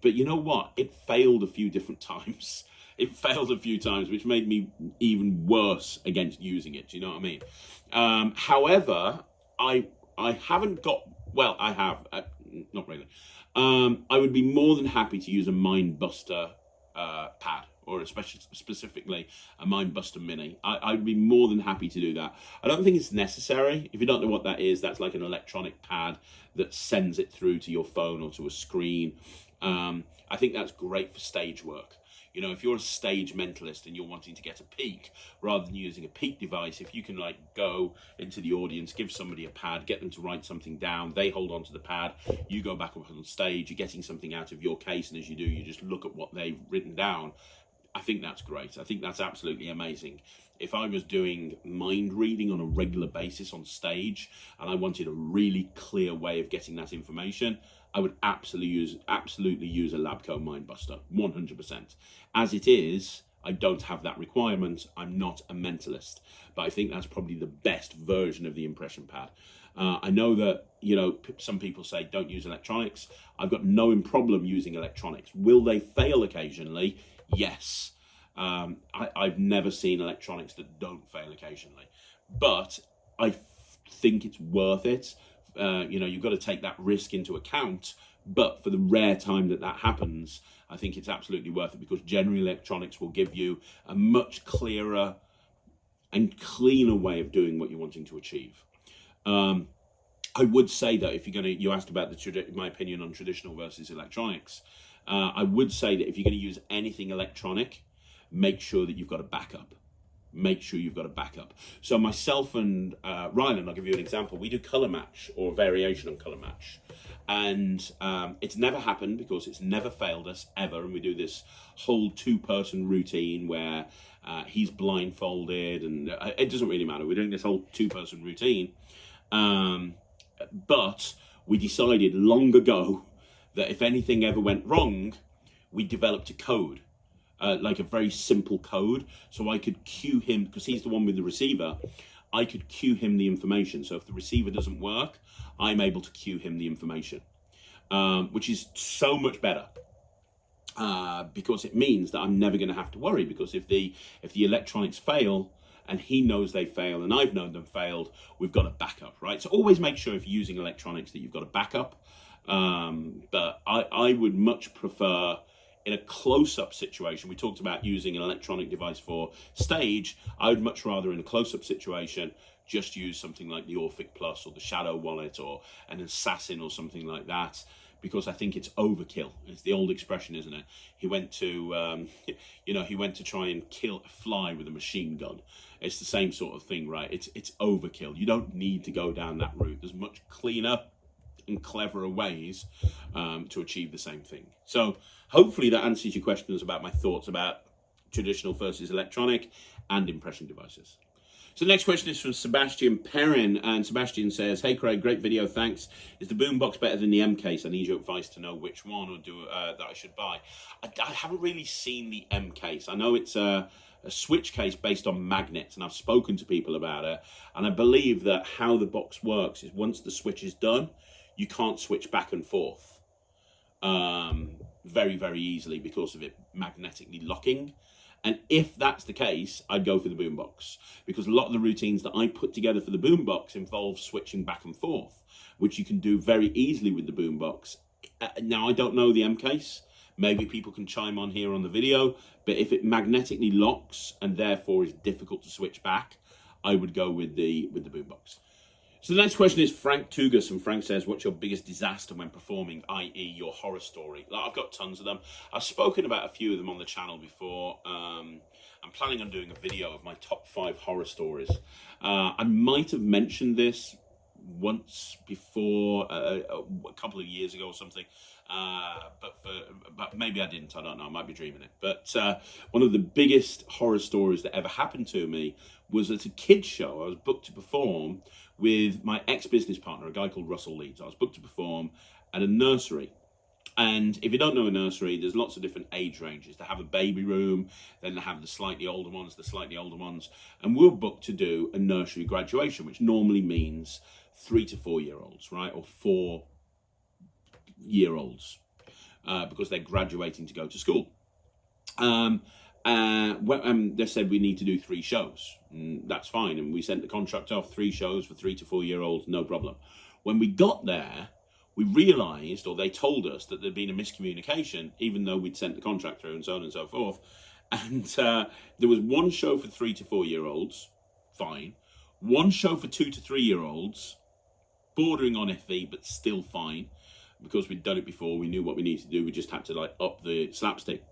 But you know what? It failed a few different times. It failed a few times, which made me even worse against using it. Do you know what I mean? However, I haven't got, well, I have, not really. I would be more than happy to use a Mind Buster pad, or especially specifically a Mind Buster Mini. I'd be more than happy to do that. I don't think it's necessary. If you don't know what that is, that's like an electronic pad that sends it through to your phone or to a screen. I think that's great for stage work. You know, if you're a stage mentalist and you're wanting to get a peak, rather than using a peak device, if you can like go into the audience, give somebody a pad, get them to write something down, they hold on to the pad, you go back up on stage, you're getting something out of your case, and as you do, you just look at what they've written down. I think that's great. I think that's absolutely amazing. If I was doing mind reading on a regular basis on stage and I wanted a really clear way of getting that information, I would absolutely use a Labco Mind Buster, 100%. As it is, I don't have that requirement. I'm not a mentalist, but I think that's probably the best version of the impression pad. I know that, you know, some people say don't use electronics. I've got no problem using electronics. Will they fail occasionally? Yes. I've never seen electronics that don't fail occasionally, but I think it's worth it. You know, you've got to take that risk into account, but for the rare time that happens, I think it's absolutely worth it, because generally electronics will give you a much clearer and cleaner way of doing what you're wanting to achieve. I would say that if you're going to, you asked about my opinion on traditional versus electronics. I would say that if you're going to use anything electronic, make sure that you've got a backup. Make sure you've got a backup. So myself and Ryland, I'll give you an example. We do colour match, or variation on colour match. And it's never happened because it's never failed us ever. And we do this whole 2-person routine where he's blindfolded, and it doesn't really matter. We're doing this whole 2-person routine. But we decided long ago that if anything ever went wrong, we developed a code. Like a very simple code, so I could cue him, because he's the one with the receiver, I could cue him the information. So if the receiver doesn't work, I'm able to cue him the information, which is so much better, because it means that I'm never going to have to worry, because if the electronics fail, and he knows they fail, and I've known them failed, we've got a backup, right? So always make sure if you're using electronics that you've got a backup. But I would much prefer, in a close-up situation, we talked about using an electronic device for stage. I would much rather, in a close-up situation, just use something like the Orphic Plus or the Shadow Wallet or an assassin or something like that, because I think it's overkill. It's the old expression, isn't it? He went to, he went to try and kill a fly with a machine gun. It's the same sort of thing, right? It's overkill. You don't need to go down that route. There's much cleaner and cleverer ways to achieve the same thing. So hopefully that answers your questions about my thoughts about traditional versus electronic and impression devices. So the next question is from Sebastian Perrin, and Sebastian says, "Hey Craig, great video, thanks. Is the boombox better than the M case? I need your advice to know which one or that I should buy." I haven't really seen the M case. I know it's a switch case based on magnets, and I've spoken to people about it, and I believe that how the box works is once the switch is done, you can't switch back and forth very, very easily because of it magnetically locking. And if that's the case, I'd go for the boombox, because a lot of the routines that I put together for the boombox involve switching back and forth, which you can do very easily with the boombox. Now, I don't know the M case. Maybe people can chime on here on the video, but if it magnetically locks and therefore is difficult to switch back, I would go with the boombox. So the next question is Frank Tugas, and Frank says, "What's your biggest disaster when performing, i.e. your horror story?" Like, I've got tons of them. I've spoken about a few of them on the channel before. I'm planning on doing a video of my top 5 horror stories. I might have mentioned this once before, a couple of years ago or something, but maybe I didn't. I don't know. I might be dreaming it. But one of the biggest horror stories that ever happened to me was at a kids show. I was booked to perform with my ex-business partner, a guy called Russell Leeds. I was booked to perform at a nursery. And if you don't know a nursery, there's lots of different age ranges. They have a baby room, then they have the slightly older ones. And we're booked to do a nursery graduation, which normally means 3 to 4 year olds, right? Or 4-year-olds, because they're graduating to go to school. They said we need to do 3 shows. And that's fine. And we sent the contract off, 3 shows for 3 to 4 year olds, no problem. When we got there, we realized, or they told us, that there'd been a miscommunication, even though we'd sent the contract through and so on and so forth. And there was 1 show for 3 to 4 year olds, fine. 1 show for 2 to 3 year olds, bordering on FV, but still fine, because we'd done it before. We knew what we needed to do. We just had to up the slapstick.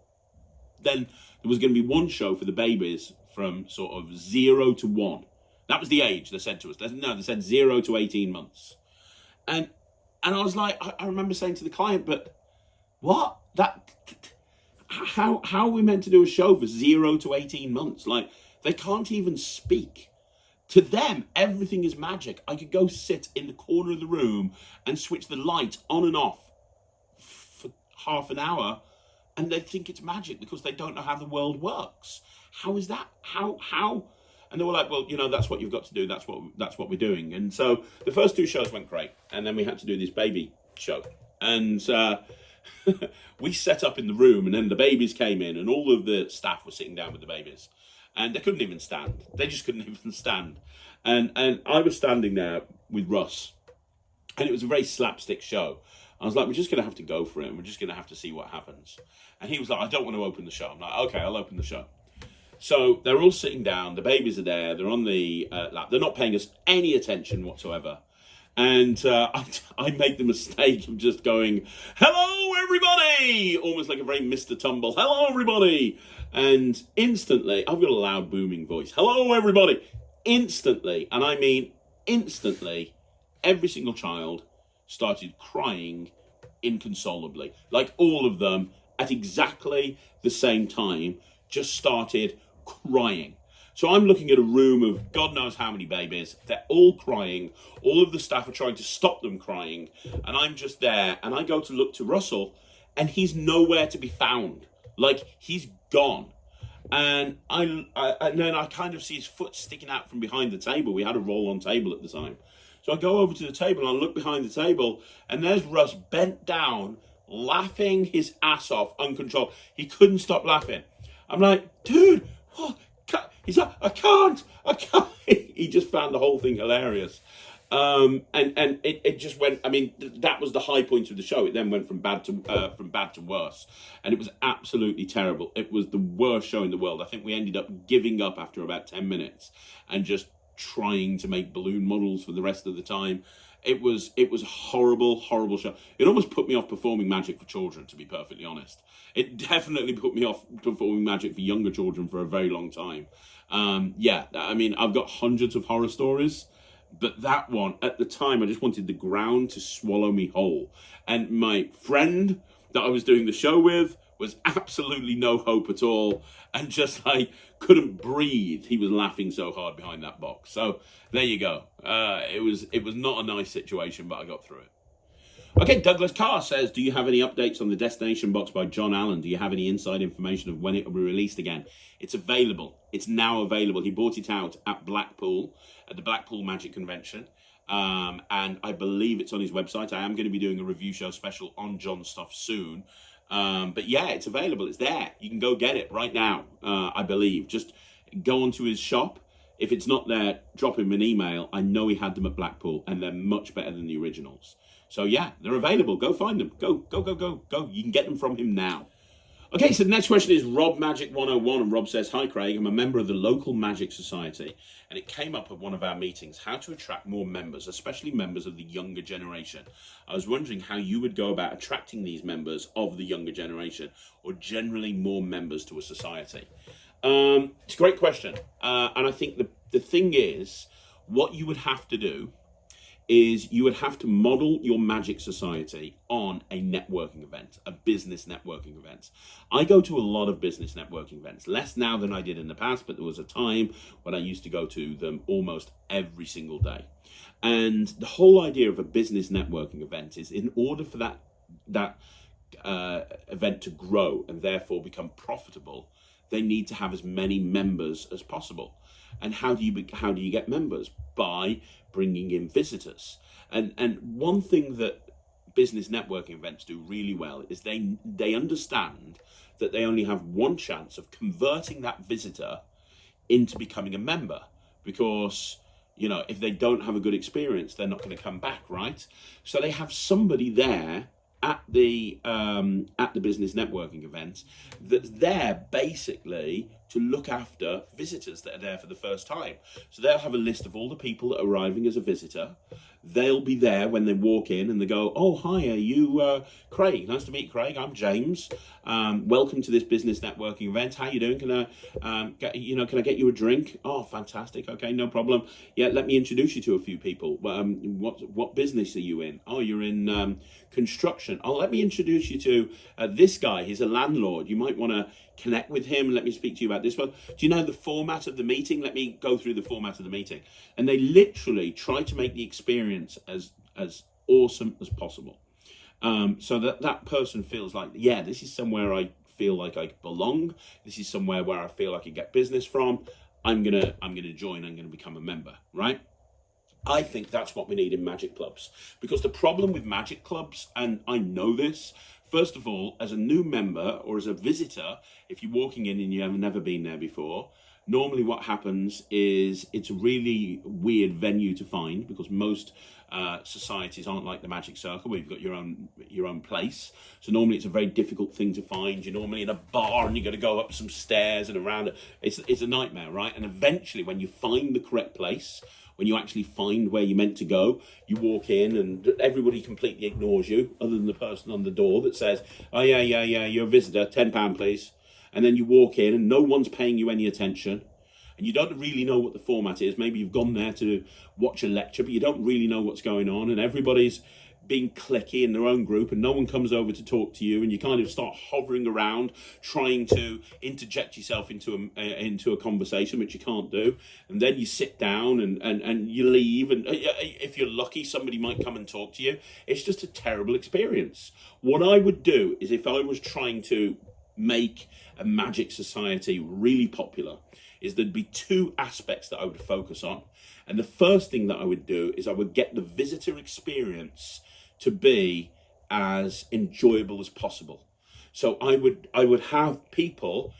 Then there was going to be 1 show for the babies from sort of 0 to 1. That was the age they said to us. They said 0 to 18 months. And I was like, I remember saying to the client, but what? How are we meant to do a show for 0 to 18 months? Like, they can't even speak. To them, everything is magic. I could go sit in the corner of the room and switch the light on and off for half an hour, and they think it's magic because they don't know how the world works. How is that? How? And they were like, well, that's what you've got to do. That's what we're doing. And so the first 2 shows went great. And then we had to do this baby show. And we set up in the room, and then the babies came in, and all of the staff were sitting down with the babies. And they couldn't even stand. They just couldn't even stand. And I was standing there with Russ. And it was a very slapstick show. I was like, we're just going to have to go for it. And we're just going to have to see what happens. And he was like, I don't want to open the show. I'm like, okay, I'll open the show. So they're all sitting down. The babies are there. They're on the lap. They're not paying us any attention whatsoever. And I made the mistake of just going, hello, everybody! Almost like a very Mr. Tumble. Hello, everybody! And instantly, I've got a loud booming voice. Hello, everybody! Instantly, and I mean instantly, every single child started crying inconsolably. Like, all of them at exactly the same time just started crying. So I'm looking at a room of God knows how many babies. They're all crying. All of the staff are trying to stop them crying. And I'm just there. And I go to look to Russell, and he's nowhere to be found. Like, he's gone. And then I kind of see his foot sticking out from behind the table. We had a roll-on table at the time. So I go over to the table, and I look behind the table, and there's Russ bent down, laughing his ass off, uncontrolled. He couldn't stop laughing. I'm like, dude, what? He's like, I can't. He just found the whole thing hilarious. And it just went. I mean, that was the high point of the show. It then went from bad to worse, and it was absolutely terrible. It was the worst show in the world. I think we ended up giving up after about 10 minutes and just trying to make balloon models for the rest of the time. It was a horrible show. It almost put me off performing magic for children, to be perfectly honest. It definitely put me off performing magic for younger children for a very long time. Yeah, I mean, I've got hundreds of horror stories, but that one, at the time, I just wanted the ground to swallow me whole. And my friend that I was doing the show with was absolutely no hope at all, and just like couldn't breathe. He was laughing so hard behind that box. So there you go. It was not a nice situation, but I got through it. Okay, Douglas Carr says, do you have any updates on the Destination box by John Allen? Do you have any inside information of when it will be released again? It's available. It's now available. He bought it out at Blackpool, at the Blackpool Magic Convention. And I believe it's on his website. I am going to be doing a review show special on John's stuff soon. But yeah, it's available. It's there. You can go get it right now, I believe. Just go onto his shop. If it's not there, drop him an email. I know he had them at Blackpool, and they're much better than the originals. So yeah, they're available. Go find them. Go. You can get them from him now. Okay, so the next question is Rob Magic 101, and Rob says, hi Craig, I'm a member of the local Magic Society, and it came up at one of our meetings, how to attract more members, especially members of the younger generation. I was wondering how you would go about attracting these members of the younger generation, or generally more members to a society. It's a great question, and I think the thing is, what you would have to do is you would have to model your Magic Society on a networking event, a business networking event. I go to a lot of business networking events, less now than I did in the past, but there was a time when I used to go to them almost every single day. And the whole idea of a business networking event is, in order for that event to grow and therefore become profitable, they need to have as many members as possible. And how do you get members? By bringing in visitors. And one thing that business networking events do really well is they understand that they only have one chance of converting that visitor into becoming a member, because if they don't have a good experience, they're not going to come back, right? So they have somebody there at the business networking event that's there basically to look after visitors that are there for the first time. So they'll have a list of all the people that are arriving as a visitor. They'll be there when they walk in and they go, oh, hi, are you Craig? Nice to meet you, Craig. I'm James. Welcome to this business networking event. How you doing? Can I get you a drink? Oh, fantastic. Okay, no problem. Yeah, let me introduce you to a few people. What business are you in? Oh, you're in construction. Oh, let me introduce you to this guy. He's a landlord. You might want to connect with him. Let me speak to you about this one. Do you know the format of the meeting? Let me go through the format of the meeting. And they literally try to make the experience as awesome as possible, so that person feels like, yeah, this is somewhere I feel like I belong. This is somewhere where I feel I can get business from. I'm gonna join. I'm gonna become a member, right? I think that's what we need in magic clubs, because the problem with magic clubs, and I know this, first of all, as a new member or as a visitor, if you're walking in and you have never been there before, normally what happens is it's a really weird venue to find, because most societies aren't like the Magic Circle where you've got your own place. So normally it's a very difficult thing to find. You're normally in a bar and you've got to go up some stairs and around it. It's a nightmare, right? And eventually when you find the correct place, when you actually find where you're meant to go, you walk in and everybody completely ignores you, other than the person on the door that says, oh yeah, you're a visitor, £10 please. And then you walk in and no one's paying you any attention. And you don't really know what the format is. Maybe you've gone there to watch a lecture, but you don't really know what's going on. And everybody's being cliquey in their own group and no one comes over to talk to you. And you kind of start hovering around, trying to interject yourself into a conversation, which you can't do. And then you sit down and you leave. And if you're lucky, somebody might come and talk to you. It's just a terrible experience. What I would do is, if I was trying to make a magic society really popular, is there'd be two aspects that I would focus on. And the first thing that I would do is I would get the visitor experience to be as enjoyable as possible. So I would have people,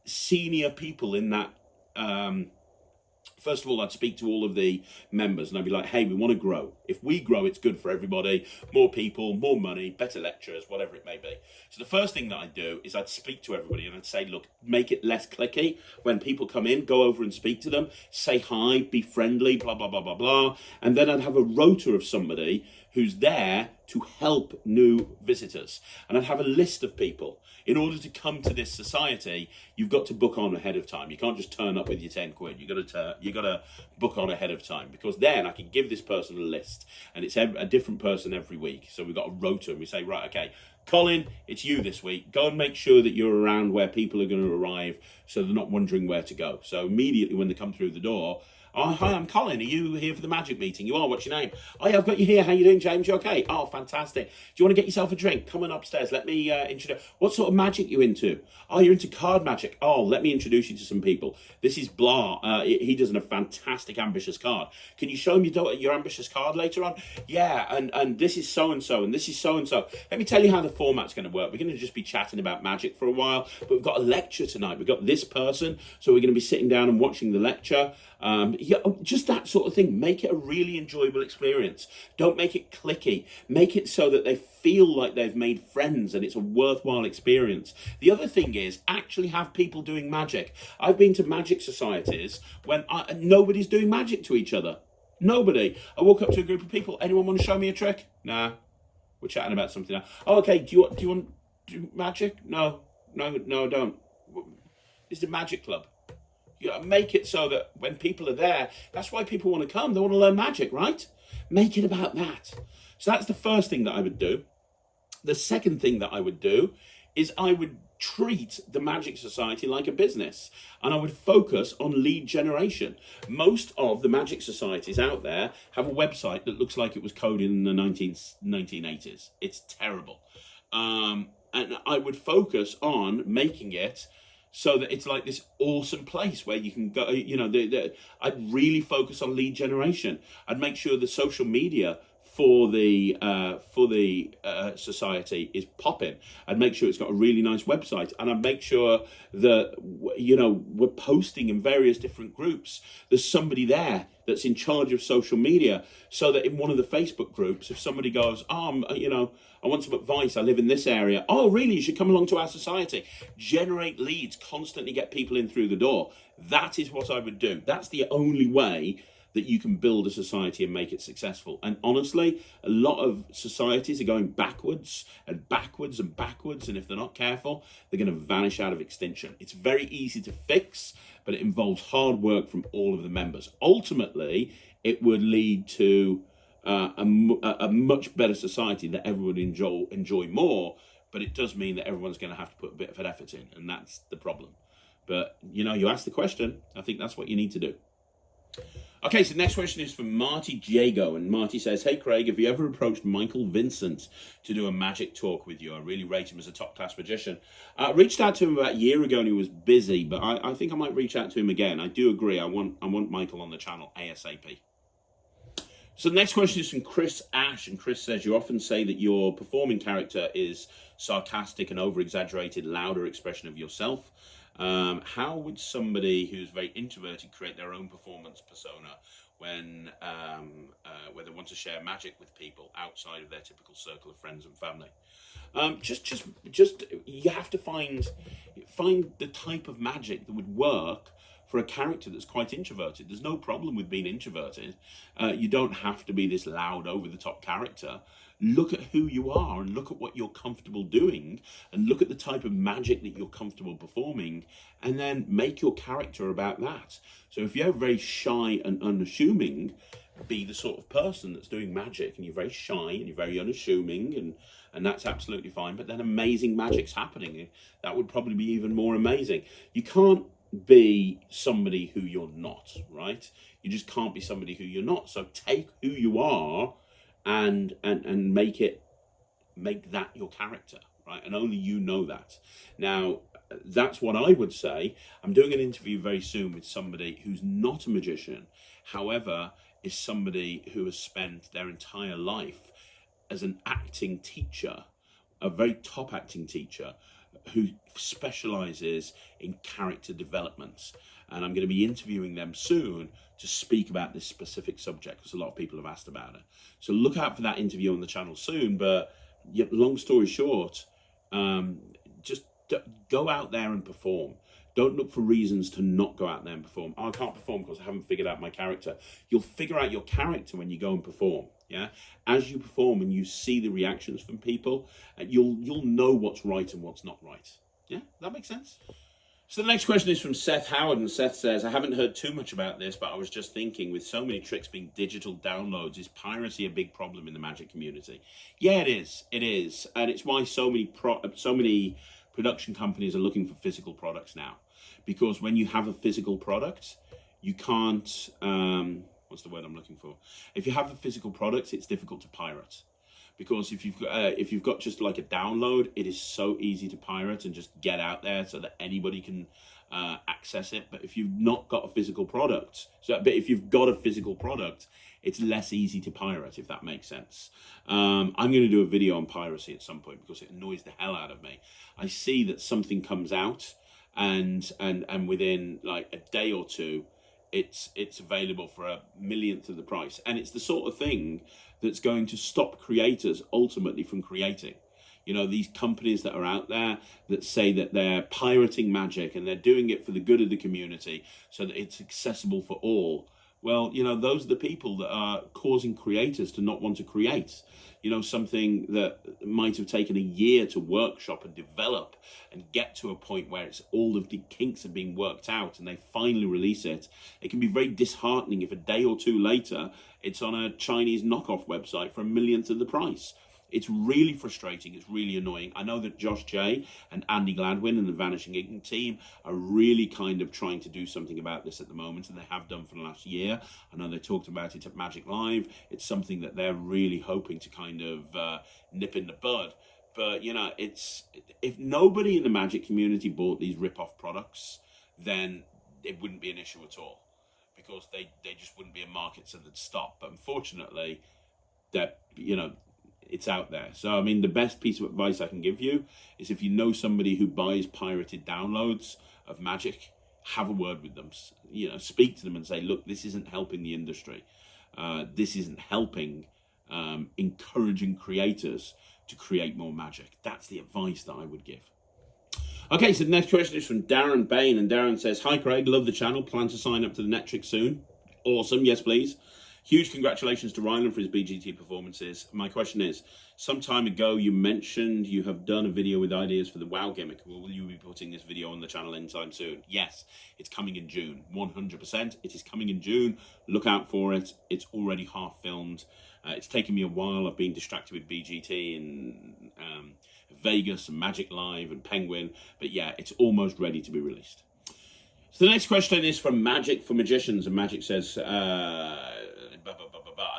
senior people in that first of all, I'd speak to all of the members and I'd be like, hey, we want to grow. If we grow, it's good for everybody. More people, more money, better lecturers, whatever it may be. So the first thing that I'd do is I'd speak to everybody and I'd say, look, make it less cliquey. When people come in, go over and speak to them, say hi, be friendly, blah, blah, blah, blah, blah. And then I'd have a rota of somebody who's there to help new visitors. And I'd have a list of people. In order to come to this society, you've got to book on ahead of time. You can't just turn up with your 10 quid. You got to book on ahead of time, because then I can give this person a list, and it's a different person every week. So we've got a rota, and we say, right, okay, Colin, it's you this week. Go and make sure that you're around where people are going to arrive, so they're not wondering where to go. So immediately when they come through the door, oh, hi, I'm Colin. Are you here for the magic meeting? You are? What's your name? Oh, yeah, I've got you here. How you doing, James? You okay? Oh, fantastic. Do you want to get yourself a drink? Come on upstairs. Let me introduce. What sort of magic you into? Oh, you're into card magic. Oh, let me introduce you to some people. This is Blah. He does a fantastic ambitious card. Can you show him your ambitious card later on? Yeah, and this is so-and-so, and this is so-and-so. Let me tell you how the format's going to work. We're going to just be chatting about magic for a while, but we've got a lecture tonight. We've got this person, so we're going to be sitting down and watching the lecture. Yeah, just that sort of thing. Make it a really enjoyable experience. Don't make it cliquey. Make it so that they feel like they've made friends and it's a worthwhile experience. The other thing is actually have people doing magic. I've been to magic societies when nobody's doing magic to each other. Nobody. I walk up to a group of people. Anyone want to show me a trick? Nah. We're chatting about something else. Oh, okay. Do you want to do magic? No, I don't. It's the magic club. You know, make it so that when people are there, that's why people want to come. They want to learn magic, right? Make it about that. So that's the first thing that I would do. The second thing that I would do is I would treat the Magic Society like a business, and I would focus on lead generation. Most of the Magic Societies out there have a website that looks like it was coded in the 1980s. It's terrible. And I would focus on making it so that it's like this awesome place where you can go, you know, I'd really focus on lead generation. I'd make sure the social media for the society is popping. I'd make sure it's got a really nice website, and I'd make sure that, you know, we're posting in various different groups. There's somebody there that's in charge of social media, so that in one of the Facebook groups, if somebody goes, you know, I want some advice, I live in this area. Oh, really? You should come along to our society. Generate leads, constantly get people in through the door. That is what I would do. That's the only way that you can build a society and make it successful. And honestly, a lot of societies are going backwards and backwards and backwards, and if they're not careful, they're going to vanish out of extinction. It's very easy to fix, but it involves hard work from all of the members. Ultimately, it would lead to a much better society that everyone would enjoy more, but it does mean that everyone's going to have to put a bit of an effort in, and that's the problem. But, you know, you asked the question. I think that's what you need to do. Okay, so the next question is from Marty Jago, and Marty says, hey Craig, have you ever approached Michael Vincent to do a magic talk with you? I really rate him as a top-class magician. I reached out to him about a year ago and he was busy, but I think I might reach out to him again. I do agree, I want Michael on the channel ASAP. So the next question is from Chris Ash, and Chris says, you often say that your performing character is sarcastic and over-exaggerated, louder expression of yourself. How would somebody who's very introverted create their own performance persona when where they want to share magic with people outside of their typical circle of friends and family? Just you have to find the type of magic that would work for a character that's quite introverted. There's no problem with being introverted. You don't have to be this loud, over-the-top character. Look at who you are and look at what you're comfortable doing and look at the type of magic that you're comfortable performing, and then make your character about that. So if you're very shy and unassuming, be the sort of person that's doing magic, and you're very shy and you're very unassuming, and that's absolutely fine, but then amazing magic's happening. That would probably be even more amazing. You can't be somebody who you're not, right? You just can't be somebody who you're not. So take who you are and make that your character, right? And only you know that. Now, that's what I would say. I'm doing an interview very soon with somebody who's not a magician, however, is somebody who has spent their entire life as an acting teacher, a very top acting teacher, who specializes in character development. And I'm going to be interviewing them soon to speak about this specific subject, because a lot of people have asked about it. So look out for that interview on the channel soon. But yeah, long story short, just go out there and perform. Don't look for reasons to not go out there and perform. Oh, I can't perform because I haven't figured out my character. You'll figure out your character when you go and perform. Yeah, as you perform and you see the reactions from people, you'll know what's right and what's not right. Yeah, that makes sense. So the next question is from Seth Howard, and Seth says, I haven't heard too much about this, but I was just thinking, with so many tricks being digital downloads, is piracy a big problem in the magic community? Yeah, it is. It is, and it's why so many production companies are looking for physical products now, because when you have a physical product, you can't. What's the word I'm looking for? If you have a physical product, it's difficult to pirate. Because if you've got just like a download, it is so easy to pirate and just get out there so that anybody can access it. But if you've not got a physical product, if you've got a physical product, it's less easy to pirate, if that makes sense. I'm going to do a video on piracy at some point because it annoys the hell out of me. I see that something comes out and within like a day or two, it's available for a millionth of the price, and it's the sort of thing that's going to stop creators ultimately from creating. You know, these companies that are out there that say that they're pirating magic and they're doing it for the good of the community so that it's accessible for all. Well, you know, those are the people that are causing creators to not want to create. You know, something that might have taken a year to workshop and develop and get to a point where it's all of the kinks are being worked out and they finally release it. It can be very disheartening if a day or two later it's on a Chinese knockoff website for a millionth of the price. It's really frustrating. It's really annoying. I know that Josh J and Andy Gladwin and the Vanishing Ink team are really kind of trying to do something about this at the moment, and they have done for the last year. I know they talked about it at Magic Live. It's something that they're really hoping to kind of nip in the bud. But, you know, if nobody in the Magic community bought these rip-off products, then it wouldn't be an issue at all, because they just wouldn't be a market so they'd stop. But unfortunately, that, you know, it's out there. So, I mean, the best piece of advice I can give you is, if you know somebody who buys pirated downloads of Magic, have a word with them. You know, speak to them and say, look, this isn't helping the industry. This isn't helping encouraging creators to create more Magic. That's the advice that I would give. Okay, so the next question is from Darren Bain, and Darren says, hi Craig, love the channel, plan to sign up to the Netrix soon. Awesome, yes please. Huge congratulations to Ryland for his BGT performances. My question is, some time ago you mentioned you have done a video with ideas for the WoW gimmick. Will you be putting this video on the channel anytime soon? Yes, it's coming in June, 100%. It is coming in June. Look out for it. It's already half filmed. It's taken me a while. I've been distracted with BGT and Vegas and Magic Live and Penguin. But yeah, it's almost ready to be released. So the next question is from Magic for Magicians, and Magic says, I'd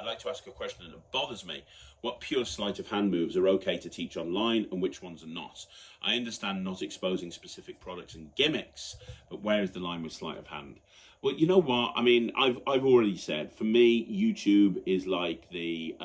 like to ask a question that bothers me. What pure sleight of hand moves are okay to teach online and which ones are not? I understand not exposing specific products and gimmicks, but where is the line with sleight of hand? Well, you know what? I mean, I've already said, for me, YouTube is like the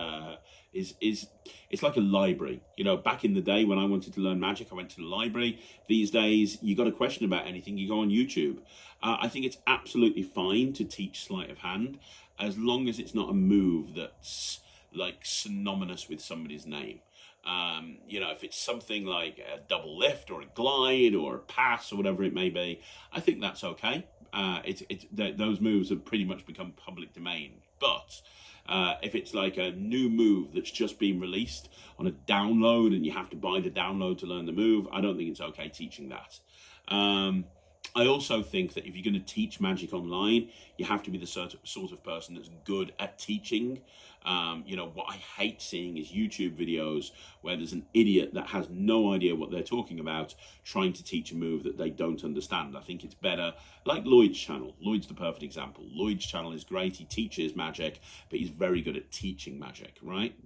it's like a library. You know, back in the day when I wanted to learn magic, I went to the library. These days, you got a question about anything, you go on YouTube. I think it's absolutely fine to teach sleight of hand, as long as it's not a move that's like synonymous with somebody's name. You know, if it's something like a double lift or a glide or a pass or whatever it may be, I think that's okay. Those moves have pretty much become public domain. But if it's like a new move that's just been released on a download and you have to buy the download to learn the move, I don't think it's okay teaching that. I also think that if you're going to teach magic online, you have to be the sort of person that's good at teaching. You know, what I hate seeing is YouTube videos where there's an idiot that has no idea what they're talking about trying to teach a move that they don't understand. I think it's better, like Lloyd's channel. Lloyd's the perfect example. Lloyd's channel is great. He teaches magic, but he's very good at teaching magic, right?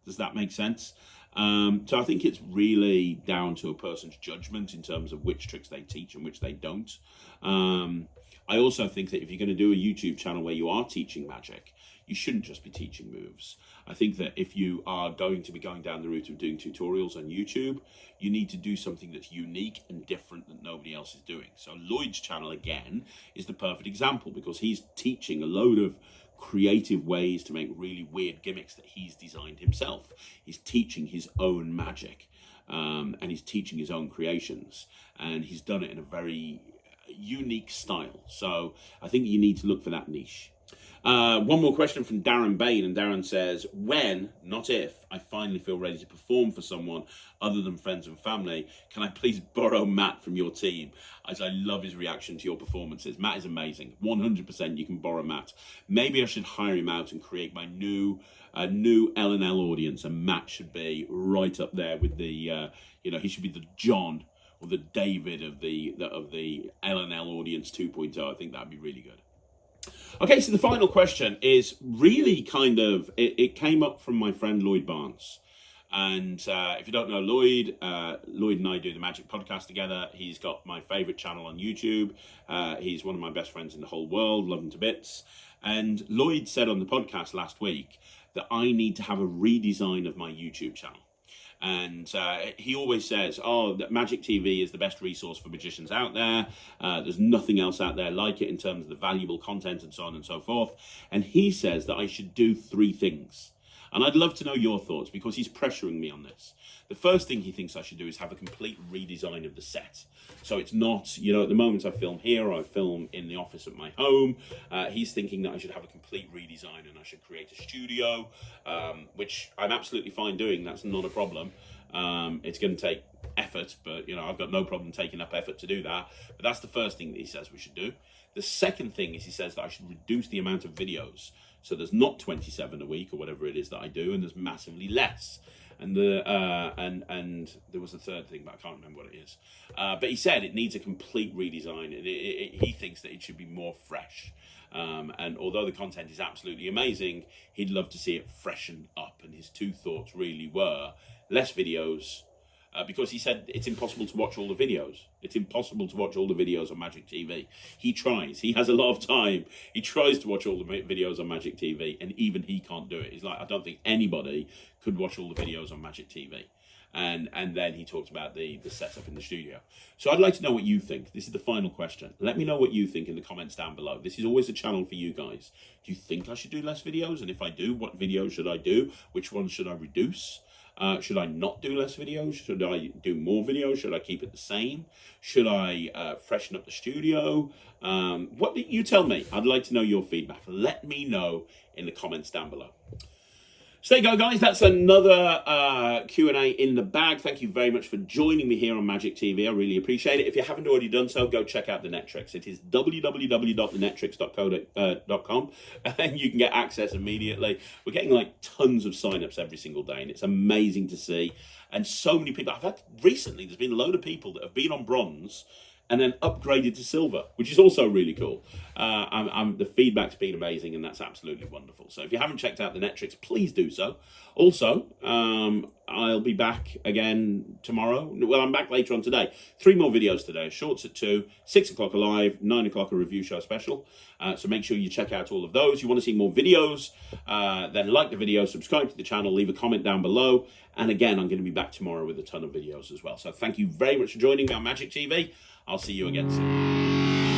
Does that make sense? So I think it's really down to a person's judgment in terms of which tricks they teach and which they don't. I also think that if you're going to do a YouTube channel where you are teaching magic, you shouldn't just be teaching moves. I think that if you are going to be going down the route of doing tutorials on YouTube, you need to do something that's unique and different that nobody else is doing. So Lloyd's channel, again, is the perfect example because he's teaching a load of creative ways to make really weird gimmicks that he's designed himself. He's teaching his own magic, and he's teaching his own creations, and he's done it in a very unique style. So I think you need to look for that niche. One more question from Darren Bain, and Darren says, when, not if, I finally feel ready to perform for someone other than friends and family, can I please borrow Matt from your team? As I love his reaction to your performances. Matt is amazing. 100% you can borrow Matt. Maybe I should hire him out and create my new L&L audience, and Matt should be right up there with the, he should be the John or the David of the L&L audience 2.0. I think that'd be really good. Okay, so the final question is really kind of, it came up from my friend Lloyd Barnes. And if you don't know Lloyd, Lloyd and I do the Magic podcast together. He's got my favourite channel on YouTube. He's one of my best friends in the whole world, love him to bits. And Lloyd said on the podcast last week that I need to have a redesign of my YouTube channel. And he always says, that Magic TV is the best resource for magicians out there. There's nothing else out there like it in terms of the valuable content and so on and so forth. And he says that I should do 3 things. And I'd love to know your thoughts because he's pressuring me on this. The first thing he thinks I should do is have a complete redesign of the set. So it's not, at the moment I film here, I film in the office at my home. He's thinking that I should have a complete redesign and I should create a studio, which I'm absolutely fine doing. That's not a problem. It's going to take effort, but, I've got no problem taking up effort to do that. But that's the first thing that he says we should do. The second thing is he says that I should reduce the amount of videos. So there's not 27 a week or whatever it is that I do, and there's massively less. And and there was a third thing, but I can't remember what it is. But he said it needs a complete redesign. He thinks that it should be more fresh. And although the content is absolutely amazing, he'd love to see it freshen up. And his 2 thoughts really were less videos, because he said it's impossible to watch all the videos. It's impossible to watch all the videos on Magic TV. He tries. He has a lot of time. He tries to watch all the videos on Magic TV, and even he can't do it. He's like, I don't think anybody could watch all the videos on Magic TV. And then he talked about the setup in the studio. So I'd like to know what you think. This is the final question. Let me know what you think in the comments down below. This is always a channel for you guys. Do you think I should do less videos? And if I do, what videos should I do? Which ones should I reduce? Should I not do less videos? Should I do more videos? Should I keep it the same? Should I freshen up the studio? What do you tell me? I'd like to know your feedback. Let me know in the comments down below. So there you go, guys. That's another Q&A in the bag. Thank you very much for joining me here on Magic TV. I really appreciate it. If you haven't already done so, go check out the Netrix. It is www.thenetrix.co.com, and you can get access immediately. We're getting like tons of signups every single day, and it's amazing to see. And so many people. I've had recently, there's been a load of people that have been on bronze and then upgraded to silver, which is also really cool. The feedback's been amazing, and that's absolutely wonderful. So if you haven't checked out the Netrix, please do so. Also, I'll be back again tomorrow. Well, I'm back later on today. 3 more videos today. Shorts at 2, 6 o'clock a live, 9 o'clock a review show special. So make sure you check out all of those. You want to see more videos, then like the video, subscribe to the channel, leave a comment down below. And again, I'm going to be back tomorrow with a ton of videos as well. So thank you very much for joining me on Magic TV. I'll see you again soon.